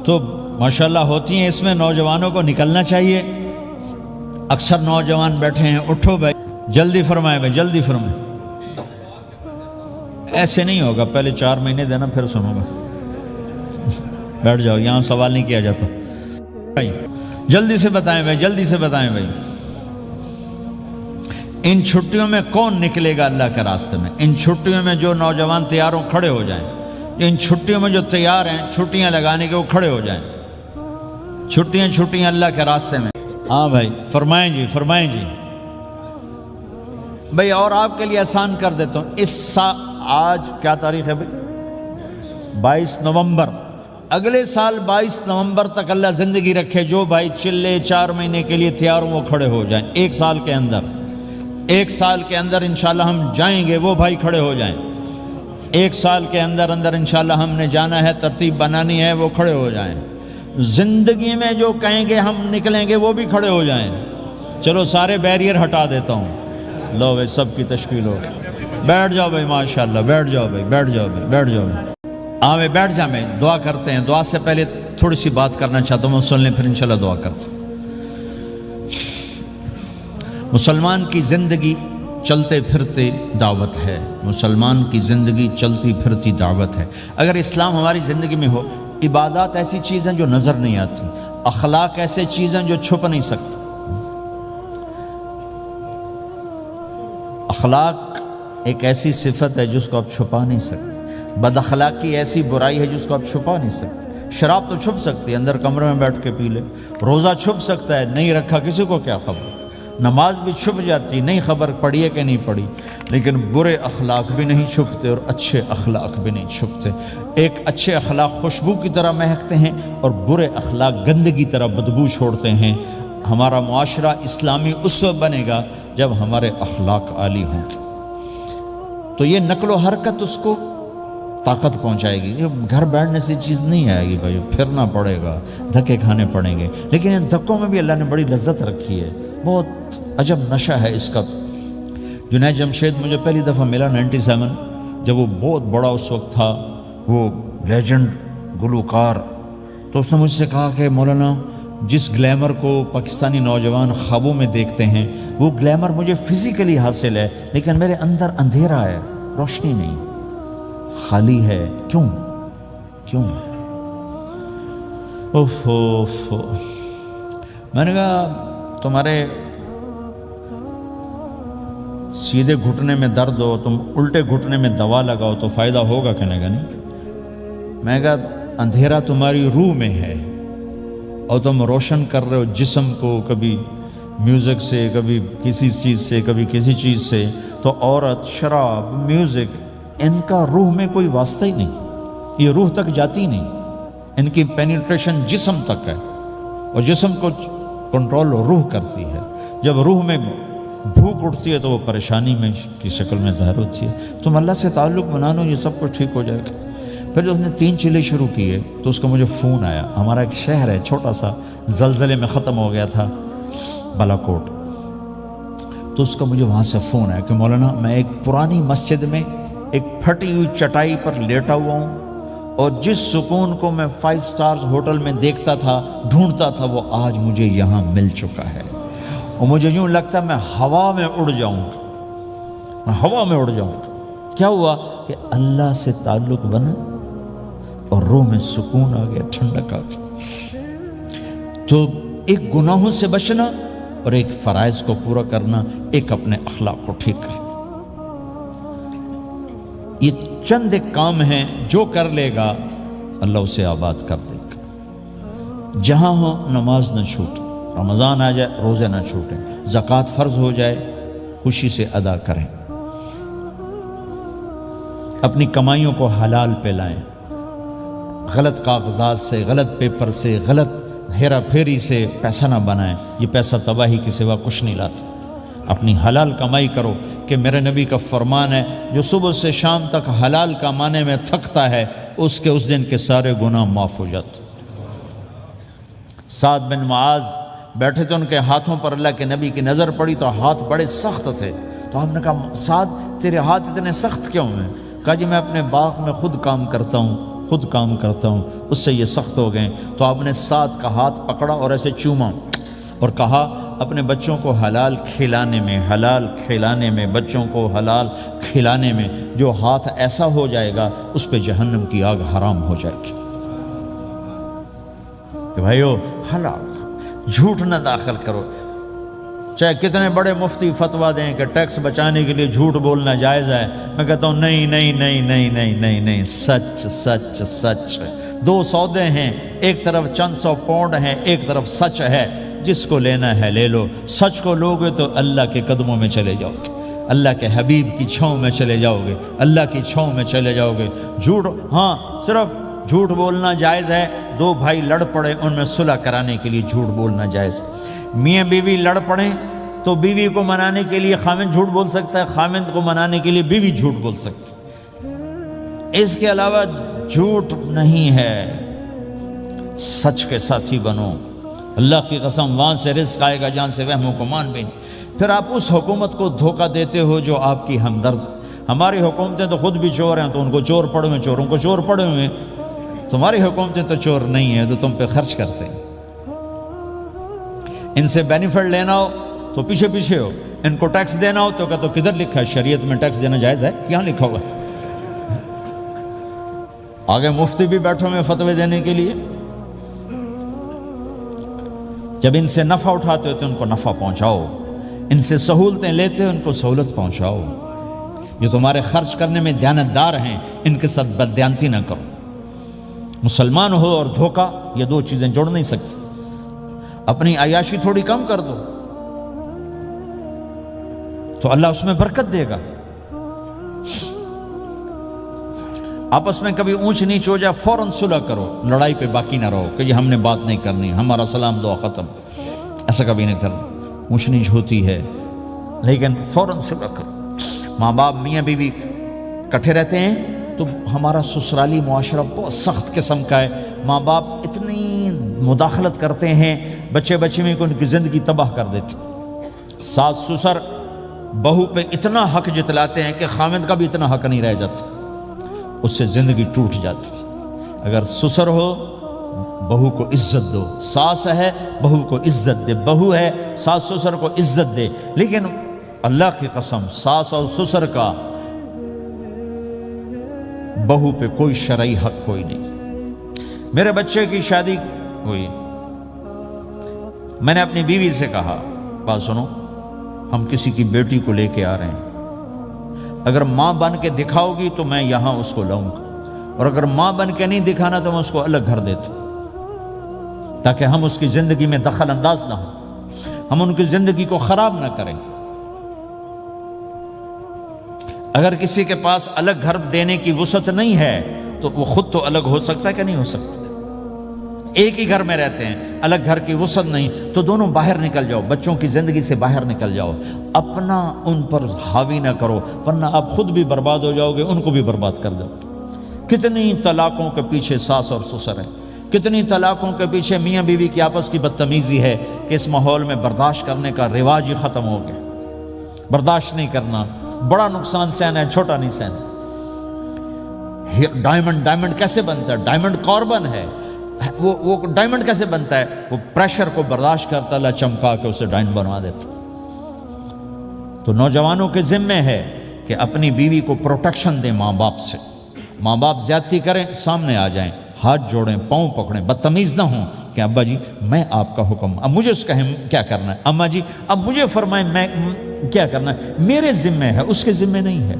تو ماشاءاللہ ہوتی ہیں، اس میں نوجوانوں کو نکلنا چاہیے۔ اکثر نوجوان بیٹھے ہیں، اٹھو بھائی، جلدی فرمائیں بھائی، جلدی فرمائیں۔ ایسے نہیں ہوگا، پہلے 4 مہینے دینا پھر سنوں گا۔ بیٹھ جاؤ، یہاں سوال نہیں کیا جاتا بھائی، جلدی سے بتائیں بھائی، جلدی سے بتائیں بھائی۔ ان چھٹیوں میں کون نکلے گا اللہ کے راستے میں؟ ان چھٹیوں میں جو نوجوان تیاروں کھڑے ہو جائیں، ان چھٹیوں میں جو تیار ہیں چھٹیاں لگانے کے وہ کھڑے ہو جائیں، چھٹیاں اللہ کے راستے میں۔ ہاں بھائی فرمائیں جی، فرمائیں جی بھائی۔ اور آپ کے لیے آسان کر دیتا ہوں، آج کیا تاریخ ہے بھائی؟ 22 نومبر۔ اگلے سال 22 نومبر تک اللہ زندگی رکھے، جو بھائی چلے 4 مہینے کے لیے تیار ہوں وہ کھڑے ہو جائیں، 1 سال کے اندر 1 سال کے اندر انشاءاللہ ہم جائیں گے، وہ بھائی کھڑے ہو جائیں۔ 1 سال کے اندر انشاءاللہ ہم نے جانا ہے، ترتیب بنانی ہے، وہ کھڑے ہو جائیں۔ زندگی میں جو کہیں گے ہم نکلیں گے، وہ بھی کھڑے ہو جائیں۔ چلو سارے بیریئر ہٹا دیتا ہوں، لو بھائی سب کی تشکیل ہو، بیٹھ جاؤ بھائی، ماشاءاللہ بیٹھ جاؤ بھائی، بیٹھ جاؤ بھائی، بیٹھ جاؤ بھائی، ہاں بھائی بیٹھ جا میں دعا کرتے ہیں۔ دعا سے پہلے تھوڑی سی بات کرنا چاہتا ہوں، سن لیں پھر انشاءاللہ دعا کرتے ہیں۔ مسلمان کی زندگی چلتے پھرتے دعوت ہے، مسلمان کی زندگی چلتی پھرتی دعوت ہے۔ اگر اسلام ہماری زندگی میں ہو، عبادات ایسی چیزیں جو نظر نہیں آتی، اخلاق ایسے چیزیں جو چھپ نہیں سکتی۔ اخلاق ایک ایسی صفت ہے جس کو آپ چھپا نہیں سکتے، بد اخلاقی ایسی برائی ہے جس کو آپ چھپا نہیں سکتے۔ شراب تو چھپ سکتی ہے، اندر کمرے میں بیٹھ کے پی لے، روزہ چھپ سکتا ہے، نہیں رکھا کسی کو کیا خبر، نماز بھی چھپ جاتی، نہیں خبر پڑھی ہے کہ نہیں پڑھی، لیکن برے اخلاق بھی نہیں چھپتے اور اچھے اخلاق بھی نہیں چھپتے۔ ایک اچھے اخلاق خوشبو کی طرح مہکتے ہیں اور برے اخلاق گندگی طرح بدبو چھوڑتے ہیں۔ ہمارا معاشرہ اسلامی اس وقت بنے گا جب ہمارے اخلاق عالی ہوں گے، تو یہ نقل و حرکت اس کو طاقت پہنچائے گی۔ یہ گھر بیٹھنے سے چیز نہیں آئے گی بھائی، پھرنا پڑے گا، دھکے کھانے پڑیں گے، لیکن ان دھکوں میں بھی اللہ نے بڑی لذت رکھی ہے، بہت عجب نشہ ہے اس کا۔ جنید جمشید مجھے پہلی دفعہ ملا 97، جب وہ بہت بڑا اس وقت تھا، وہ لیجنڈ گلوکار، تو اس نے مجھ سے کہا کہ مولانا جس گلیمر کو پاکستانی نوجوان خوابوں میں دیکھتے ہیں، وہ گلیمر مجھے فزیکلی حاصل ہے، لیکن میرے اندر اندھیرا ہے، روشنی نہیں، خالی ہے۔ کیوں؟ میں نے کہا تمہارے سیدھے گھٹنے میں درد ہو، تم الٹے گھٹنے میں دوا لگاؤ تو فائدہ ہوگا، کہنے کا نہیں۔ میں نے کہا اندھیرا تمہاری روح میں ہے اور تم روشن کر رہے ہو جسم کو، کبھی میوزک سے، کبھی کسی چیز سے، کبھی کسی چیز سے، تو عورت، شراب، میوزک، ان کا روح میں کوئی واسطہ ہی نہیں، یہ روح تک جاتی نہیں، ان کی پینیٹریشن جسم تک ہے، اور جسم کو کنٹرول روح کرتی ہے۔ جب روح میں بھوک اٹھتی ہے تو وہ پریشانی میں کی شکل میں ظاہر ہوتی ہے۔ تم اللہ سے تعلق بنا لو، یہ سب کچھ ٹھیک ہو جائے گا۔ پھر جو اس نے 3 چیلے شروع کیے تو اس کا مجھے فون آیا، ہمارا ایک شہر ہے چھوٹا سا، زلزلے میں ختم ہو گیا تھا، بالا کوٹ، تو اس کا مجھے وہاں سے فون آیا کہ مولانا میں ایک پرانی مسجد میں ایک پھٹی ہوئی چٹائی پر لیٹا ہوا ہوں، اور جس سکون کو میں 5 سٹارز ہوٹل میں دیکھتا تھا، ڈھونڈتا تھا، وہ آج مجھے یہاں مل چکا ہے، اور مجھے یوں لگتا ہے میں ہوا میں اڑ جاؤں گا، میں ہوا میں اڑ جاؤں گا۔ کیا ہوا کہ اللہ سے تعلق بنا اور روح میں سکون آ گیا، ٹھنڈک آ گئی۔ تو ایک گناہوں سے بچنا اور ایک فرائض کو پورا کرنا، ایک اپنے اخلاق کو ٹھیک کرنا، یہ چند ایک کام ہیں جو کر لے گا اللہ اسے آباد کر دے گا۔ جہاں ہو نماز نہ چھوٹے، رمضان آ جائے روزے نہ چھوٹیں، زکوٰۃ فرض ہو جائے خوشی سے ادا کریں، اپنی کمائیوں کو حلال پہ لائیں، غلط کاغذات سے، غلط پیپر سے، غلط ہیرا پھیری سے پیسہ نہ بنائیں، یہ پیسہ تباہی کے سوا کچھ نہیں لاتا۔ اپنی حلال کمائی کرو، کہ میرے نبی کا فرمان ہے جو صبح سے شام تک حلال کمانے میں تھکتا ہے، اس کے اس دن کے سارے گناہ معاف ہو جاتے۔ سعد بن معاذ بیٹھے تھے، ان کے ہاتھوں پر اللہ کے نبی کی نظر پڑی تو ہاتھ بڑے سخت تھے، تو آپ نے کہا سعد تیرے ہاتھ اتنے سخت کیوں ہیں؟ کہا جی میں اپنے باغ میں خود کام کرتا ہوں، اس سے یہ سخت ہو گئے۔ تو آپ نے سعد کا ہاتھ پکڑا اور ایسے چوما اور کہا اپنے بچوں کو حلال کھلانے میں بچوں کو حلال کھلانے میں جو ہاتھ ایسا ہو جائے گا اس پہ جہنم کی آگ حرام ہو جائے گی۔ تو بھائیو حلال جھوٹ نہ داخل کرو، چاہے کتنے بڑے مفتی فتویٰ دیں کہ ٹیکس بچانے کے لیے جھوٹ بولنا جائز ہے، میں کہتا ہوں نہیں، سچ۔ 2 سودے ہیں، ایک طرف چند 100 پاؤنڈ ہیں، ایک طرف سچ ہے، جس کو لینا ہے لے لو۔ سچ کو لوگے تو اللہ کے قدموں میں چلے جاؤ گے، اللہ کے حبیب کی چھاؤں میں چلے جاؤ گے، اللہ کی چھاؤں میں چلے جاؤ گے۔ جھوٹ، ہاں صرف جھوٹ بولنا جائز ہے، 2 بھائی لڑ پڑے ان میں صلح کرانے کے لیے جھوٹ بولنا جائز ہے۔ میاں بیوی لڑ پڑیں تو بیوی کو منانے کے لیے خامند جھوٹ بول سکتا ہے، خامند کو منانے کے لیے بیوی جھوٹ بول سکتی ہے۔ اس کے علاوہ جھوٹ نہیں ہے، سچ کے ساتھی بنو۔ اللہ کی قسم وہاں سے رزق آئے گا جہاں سے وہم و گمان بھی نہیں۔ پھر آپ اس حکومت کو دھوکہ دیتے ہو جو آپ کی ہمدرد۔ ہماری حکومتیں تو خود بھی چور ہیں، تو ان کو چور پڑے ہوئے، چوروں کو چور پڑے ہوئے۔ تمہاری حکومتیں تو چور نہیں ہیں، تو تم پہ خرچ کرتے ہیں۔ ان سے بینیفٹ لینا ہو تو پیچھے پیچھے ہو، ان کو ٹیکس دینا ہو تو کہا تو کدھر لکھا ہے شریعت میں ٹیکس دینا جائز ہے؟ کیا لکھا ہوا ہے؟ آگے مفتی بھی بیٹھو میں فتوے دینے کے لیے۔ جب ان سے نفع اٹھاتے ہو تو ان کو نفع پہنچاؤ، ان سے سہولتیں لیتے ہو ان کو سہولت پہنچاؤ۔ جو تمہارے خرچ کرنے میں دیانتدار ہیں ان کے ساتھ بددیانتی نہ کرو۔ مسلمان ہو اور دھوکہ، یہ دو چیزیں جوڑ نہیں سکتی۔ اپنی عیاشی تھوڑی کم کر دو تو اللہ اس میں برکت دے گا۔ آپس میں کبھی اونچ نیچ ہو جائے فوراً صلح کرو، لڑائی پہ باقی نہ رہو کہ یہ ہم نے بات نہیں کرنی، ہمارا سلام دعا ختم، ایسا کبھی نہیں کرنا۔ اونچ نیچ ہوتی ہے لیکن فوراً صلح کرو۔ ماں باپ میاں بیوی کٹھے رہتے ہیں تو ہمارا سسرالی معاشرہ بہت سخت قسم کا ہے۔ ماں باپ اتنی مداخلت کرتے ہیں بچے میں کہ ان کی زندگی تباہ کر دیتے۔ ساس سسر بہو پہ اتنا حق جتلاتے ہیں کہ خامد کا بھی اتنا حق نہیں رہ جاتا، اس سے زندگی ٹوٹ جاتی۔ اگر سسر ہو بہو کو عزت دو، ساس ہے بہو کو عزت دے، بہو ہے ساس سسر کو عزت دے۔ لیکن اللہ کی قسم ساس اور سسر کا بہو پہ کوئی شرعی حق کوئی نہیں۔ میرے بچے کی شادی ہوئی، میں نے اپنی بیوی سے کہا بات سنو، ہم کسی کی بیٹی کو لے کے آ رہے ہیں، اگر ماں بن کے دکھاؤ گی تو میں یہاں اس کو لاؤں گا، اور اگر ماں بن کے نہیں دکھانا تو میں اس کو الگ گھر دیتا ہوں، تاکہ ہم اس کی زندگی میں دخل انداز نہ ہوں، ہم ان کی زندگی کو خراب نہ کریں۔ اگر کسی کے پاس الگ گھر دینے کی وسعت نہیں ہے تو وہ خود تو الگ ہو سکتا ہے کہ نہیں ہو سکتا؟ ایک ہی گھر میں رہتے ہیں، الگ گھر کی وسعت نہیں تو دونوں باہر نکل جاؤ، بچوں کی زندگی سے باہر نکل جاؤ، اپنا ان پر حاوی نہ کرو ورنہ آپ خود بھی برباد ہو جاؤ گے، ان کو بھی برباد کر دو۔ کتنی طلاقوں کے پیچھے ساس اور سسر ہیں، کتنی طلاقوں کے پیچھے میاں بیوی کی آپس کی بدتمیزی ہے کہ اس ماحول میں برداشت کرنے کا رواج ہی ختم ہو گیا۔ برداشت نہیں کرنا، بڑا نقصان سہنا ہے، چھوٹا نہیں سہنا۔ ڈائمنڈ کیسے بنتا ہے؟ ڈائمنڈ کاربن ہے، وہ ڈائمنڈ کیسے بنتا ہے؟ وہ پریشر کو برداشت کرتا، اللہ چمکا کے اسے ڈائمنڈ بنوا دیتا۔ تو نوجوانوں کے ذمے ہے کہ اپنی بیوی کو پروٹیکشن دیں ماں باپ سے۔ ماں باپ زیادتی کریں سامنے آ جائیں، ہاتھ جوڑیں، پاؤں پکڑیں، بدتمیز نہ ہوں کہ ابا جی میں آپ کا حکم، اب مجھے اس کا کیا کرنا ہے، اماں جی اب مجھے فرمائیں میں کیا کرنا ہے، میرے ذمے ہے، اس کے ذمے نہیں ہے۔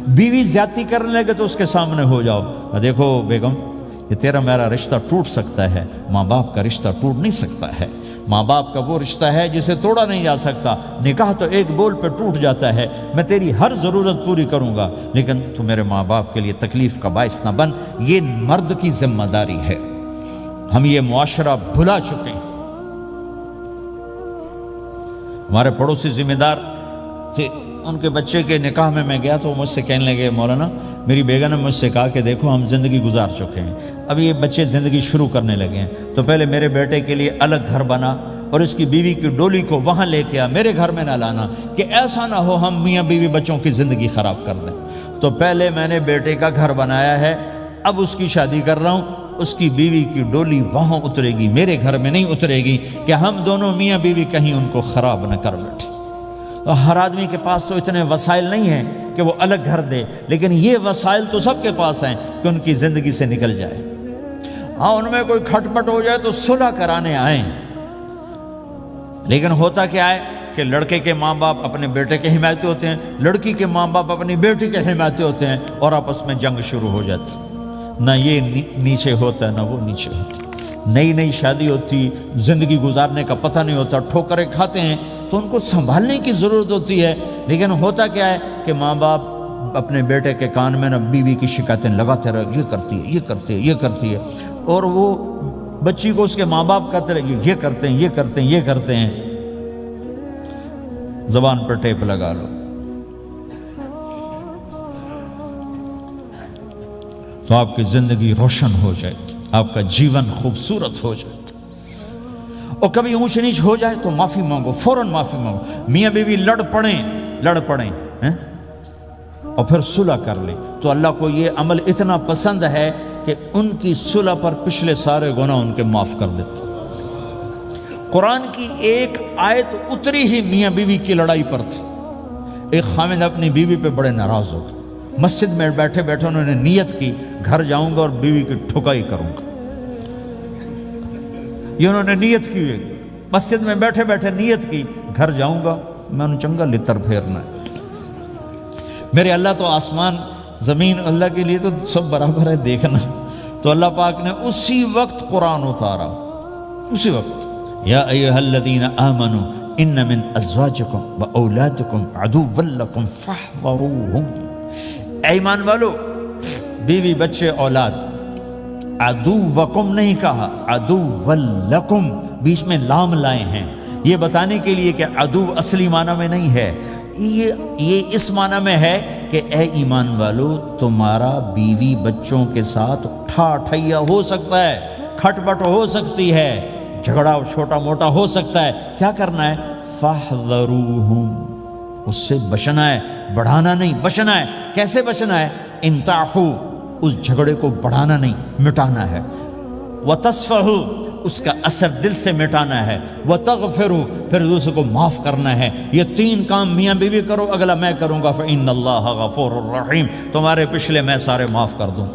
بیوی زیادتی کرنے لگے تو اس کے سامنے ہو جاؤ، دیکھو بیگم یہ تیرا میرا رشتہ ٹوٹ سکتا ہے، ماں باپ کا رشتہ ٹوٹ نہیں سکتا ہے۔ ماں باپ کا وہ رشتہ ہے جسے توڑا نہیں جا سکتا، نکاح تو ایک بول پہ ٹوٹ جاتا ہے۔ میں تیری ہر ضرورت پوری کروں گا لیکن تو میرے ماں باپ کے لیے تکلیف کا باعث نہ بن، یہ مرد کی ذمہ داری ہے۔ ہم یہ معاشرہ بھلا چکے ہیں۔ ہمارے پڑوسی ذمہ دار تھے، ان کے بچے کے نکاح میں گیا تو وہ مجھ سے کہنے لگے مولانا میری بیگم نے مجھ سے کہا کہ دیکھو ہم زندگی گزار چکے ہیں، اب یہ بچے زندگی شروع کرنے لگے ہیں، تو پہلے میرے بیٹے کے لیے الگ گھر بنا اور اس کی بیوی کی ڈولی کو وہاں لے کے آ، میرے گھر میں نہ لانا کہ ایسا نہ ہو ہم میاں بیوی بچوں کی زندگی خراب کر دیں۔ تو پہلے میں نے بیٹے کا گھر بنایا ہے، اب اس کی شادی کر رہا ہوں، اس کی بیوی کی ڈولی وہاں اترے گی، میرے گھر میں نہیں اترے گی کہ ہم دونوں میاں بیوی کہیں ان کو خراب نہ کر بیٹھے۔ ہر آدمی کے پاس تو اتنے وسائل نہیں ہیں کہ وہ الگ گھر دے، لیکن یہ وسائل تو سب کے پاس ہیں کہ ان کی زندگی سے نکل جائے۔ ہاں ان میں کوئی کھٹ پٹ ہو جائے تو صلح کرانے آئیں، لیکن ہوتا کیا ہے کہ لڑکے کے ماں باپ اپنے بیٹے کے حمایتی ہوتے ہیں، لڑکی کے ماں باپ اپنی بیٹی کے حمایتی ہوتے ہیں اور آپس میں جنگ شروع ہو جاتی، نہ یہ نیچے ہوتا ہے نہ وہ نیچے ہوتی۔ نئی شادی ہوتی، زندگی گزارنے کا پتہ نہیں ہوتا، ٹھوکریں کھاتے ہیں تو ان کو سنبھالنے کی ضرورت ہوتی ہے، لیکن ہوتا کیا ہے کہ ماں باپ اپنے بیٹے کے کان میں نہ بیوی کی شکایتیں لگاتے رہے، یہ کرتی ہے، یہ کرتی ہے، یہ کرتی ہے، اور وہ بچی کو اس کے ماں باپ کہتے رہے یہ کرتے ہیں، یہ کرتے ہیں، یہ کرتے ہیں۔ زبان پر ٹیپ لگا لو، تو آپ کی زندگی روشن ہو جائے گی، آپ کا جیون خوبصورت ہو جائے گا۔ اور کبھی اونچ نیچ ہو جائے تو معافی مانگو، فوراً معافی مانگو۔ میاں بیوی لڑ پڑیں اور پھر صلح کر لیں، تو اللہ کو یہ عمل اتنا پسند ہے کہ ان کی صلح پر پچھلے سارے گناہ ان کے معاف کر دیتے۔ قرآن کی ایک آیت اتری ہی میاں بیوی کی لڑائی پر تھی۔ ایک خامد اپنی بیوی پہ بڑے ناراض ہو گئے، مسجد میں بیٹھے بیٹھے انہوں نے نیت کی گھر جاؤں گا اور بیوی کی ٹھکائی کروں گا۔ یہ انہوں نے نیت کی ہے، مسجد میں بیٹھے بیٹھے نیت کی گھر جاؤں گا، میں انہوں چنگا لتر پھیرنا ہے۔ میرے اللہ تو آسمان زمین اللہ کے لیے تو سب برابر ہے دیکھنا۔ تو اللہ پاک نے اسی وقت قرآن اتارا، اسی وقت، یا ایھا الذین آمنوا ان من ازواجکم و اولادکم عدوا لکم فاحذروہم۔ اے ایمان والو، بیوی بچے اولاد، عدوکم نہیں کہا، عدوا لکم، بیچ میں لام لائے ہیں، یہ بتانے کے لیے کہ عدو اصلی معنی میں نہیں ہے، یہ اس معنی میں ہے کہ اے ایمان والو، تمہارا بیوی بچوں کے ساتھ ٹھائیا ہو سکتا ہے، کھٹ پٹ ہو سکتی ہے، جھگڑا چھوٹا موٹا ہو سکتا ہے، کیا کرنا ہے؟ فاحذروہم، اس سے بچنا ہے، بڑھانا نہیں، بچنا ہے۔ کیسے بچنا ہے؟ ان تعفو، اس جھگڑے کو بڑھانا نہیں، مٹانا ہے، وتصفحوا، اس کا اثر دل سے مٹانا ہے، وتغفروا، پھر دوسرے کو معاف کرنا ہے۔ یہ تین کام میاں بیوی کرو، اگلا میں کروں گا، فإن اللہ غفور الرحیم، تمہارے پچھلے میں سارے معاف کر دوں۔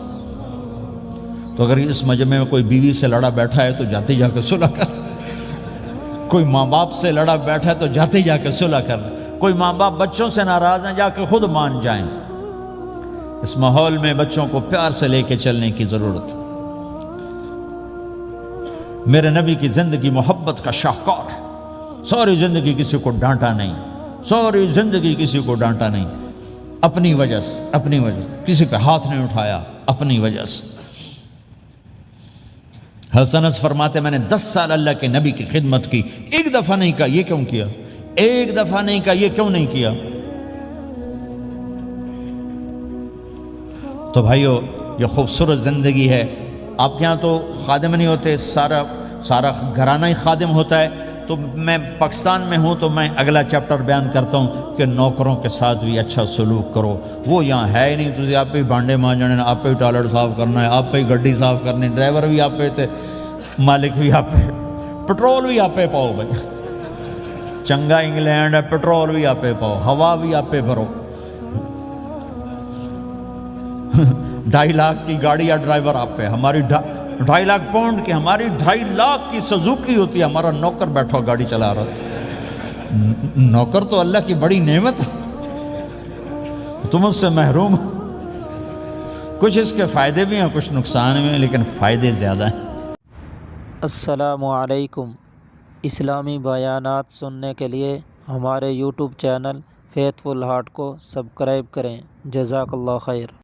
تو اگر اس مجمع میں کوئی بیوی سے لڑا بیٹھا ہے تو جاتے جا کے صلح کر، کوئی ماں باپ سے لڑا بیٹھا ہے تو جاتے جا کے صلح کر، کوئی ماں باپ بچوں سے ناراض ہیں جا کے خود مان جائیں۔ اس ماحول میں بچوں کو پیار سے لے کے چلنے کی ضرورت ہے۔ میرے نبی کی زندگی محبت کا شاہکار ہے، ساری زندگی کسی کو ڈانٹا نہیں، ساری زندگی کسی کو ڈانٹا نہیں، اپنی وجہ سے کسی پہ ہاتھ نہیں اٹھایا، اپنی وجہ سے۔ حسن انس فرماتے میں نے 10 سال اللہ کے نبی کی خدمت کی، ایک دفعہ نہیں کہا یہ کیوں کیا، ایک دفعہ نہیں کہا یہ کیوں نہیں کیا۔ تو بھائیو، یہ خوبصورت زندگی ہے۔ آپ کے ہاں تو خادم نہیں ہوتے، سارا گھرانہ ہی خادم ہوتا ہے۔ تو میں پاکستان میں ہوں تو میں اگلا چیپٹر بیان کرتا ہوں کہ نوکروں کے ساتھ بھی اچھا سلوک کرو۔ وہ یہاں ہے ہی نہیں، تو آپ پہ ہی بانڈے مانجنے، آپ پہ ہی ٹوائلٹ صاف کرنا ہے، آپ پہ ہی گڈی صاف کرنی، ڈرائیور بھی آپ پہ تھے، مالک بھی آپ پہ، پٹرول بھی آپ پہ پاؤ بھائی، چنگا انگلینڈ ہے، پٹرول بھی آپ پہ پاؤ، ہوا بھی آپ پہ بھرو۔ 2.5 لاکھ کی گاڑی یا ڈرائیور آپ پہ، ہماری 2.5 لاکھ پاؤنڈ کی، ہماری 2.5 لاکھ کی سزوکی ہوتی ہے، ہمارا نوکر بیٹھا گاڑی چلا رہا تھا۔ نوکر تو اللہ کی بڑی نعمت ہے، تم اس سے محروم ہو۔ کچھ اس کے فائدے بھی ہیں، کچھ نقصان بھی ہیں، لیکن فائدے زیادہ ہیں۔ السلام علیکم۔ اسلامی بیانات سننے کے لیے ہمارے یوٹیوب چینل فیتھ فل ہارٹ کو سبسکرائب کریں۔ جزاک اللہ خیر۔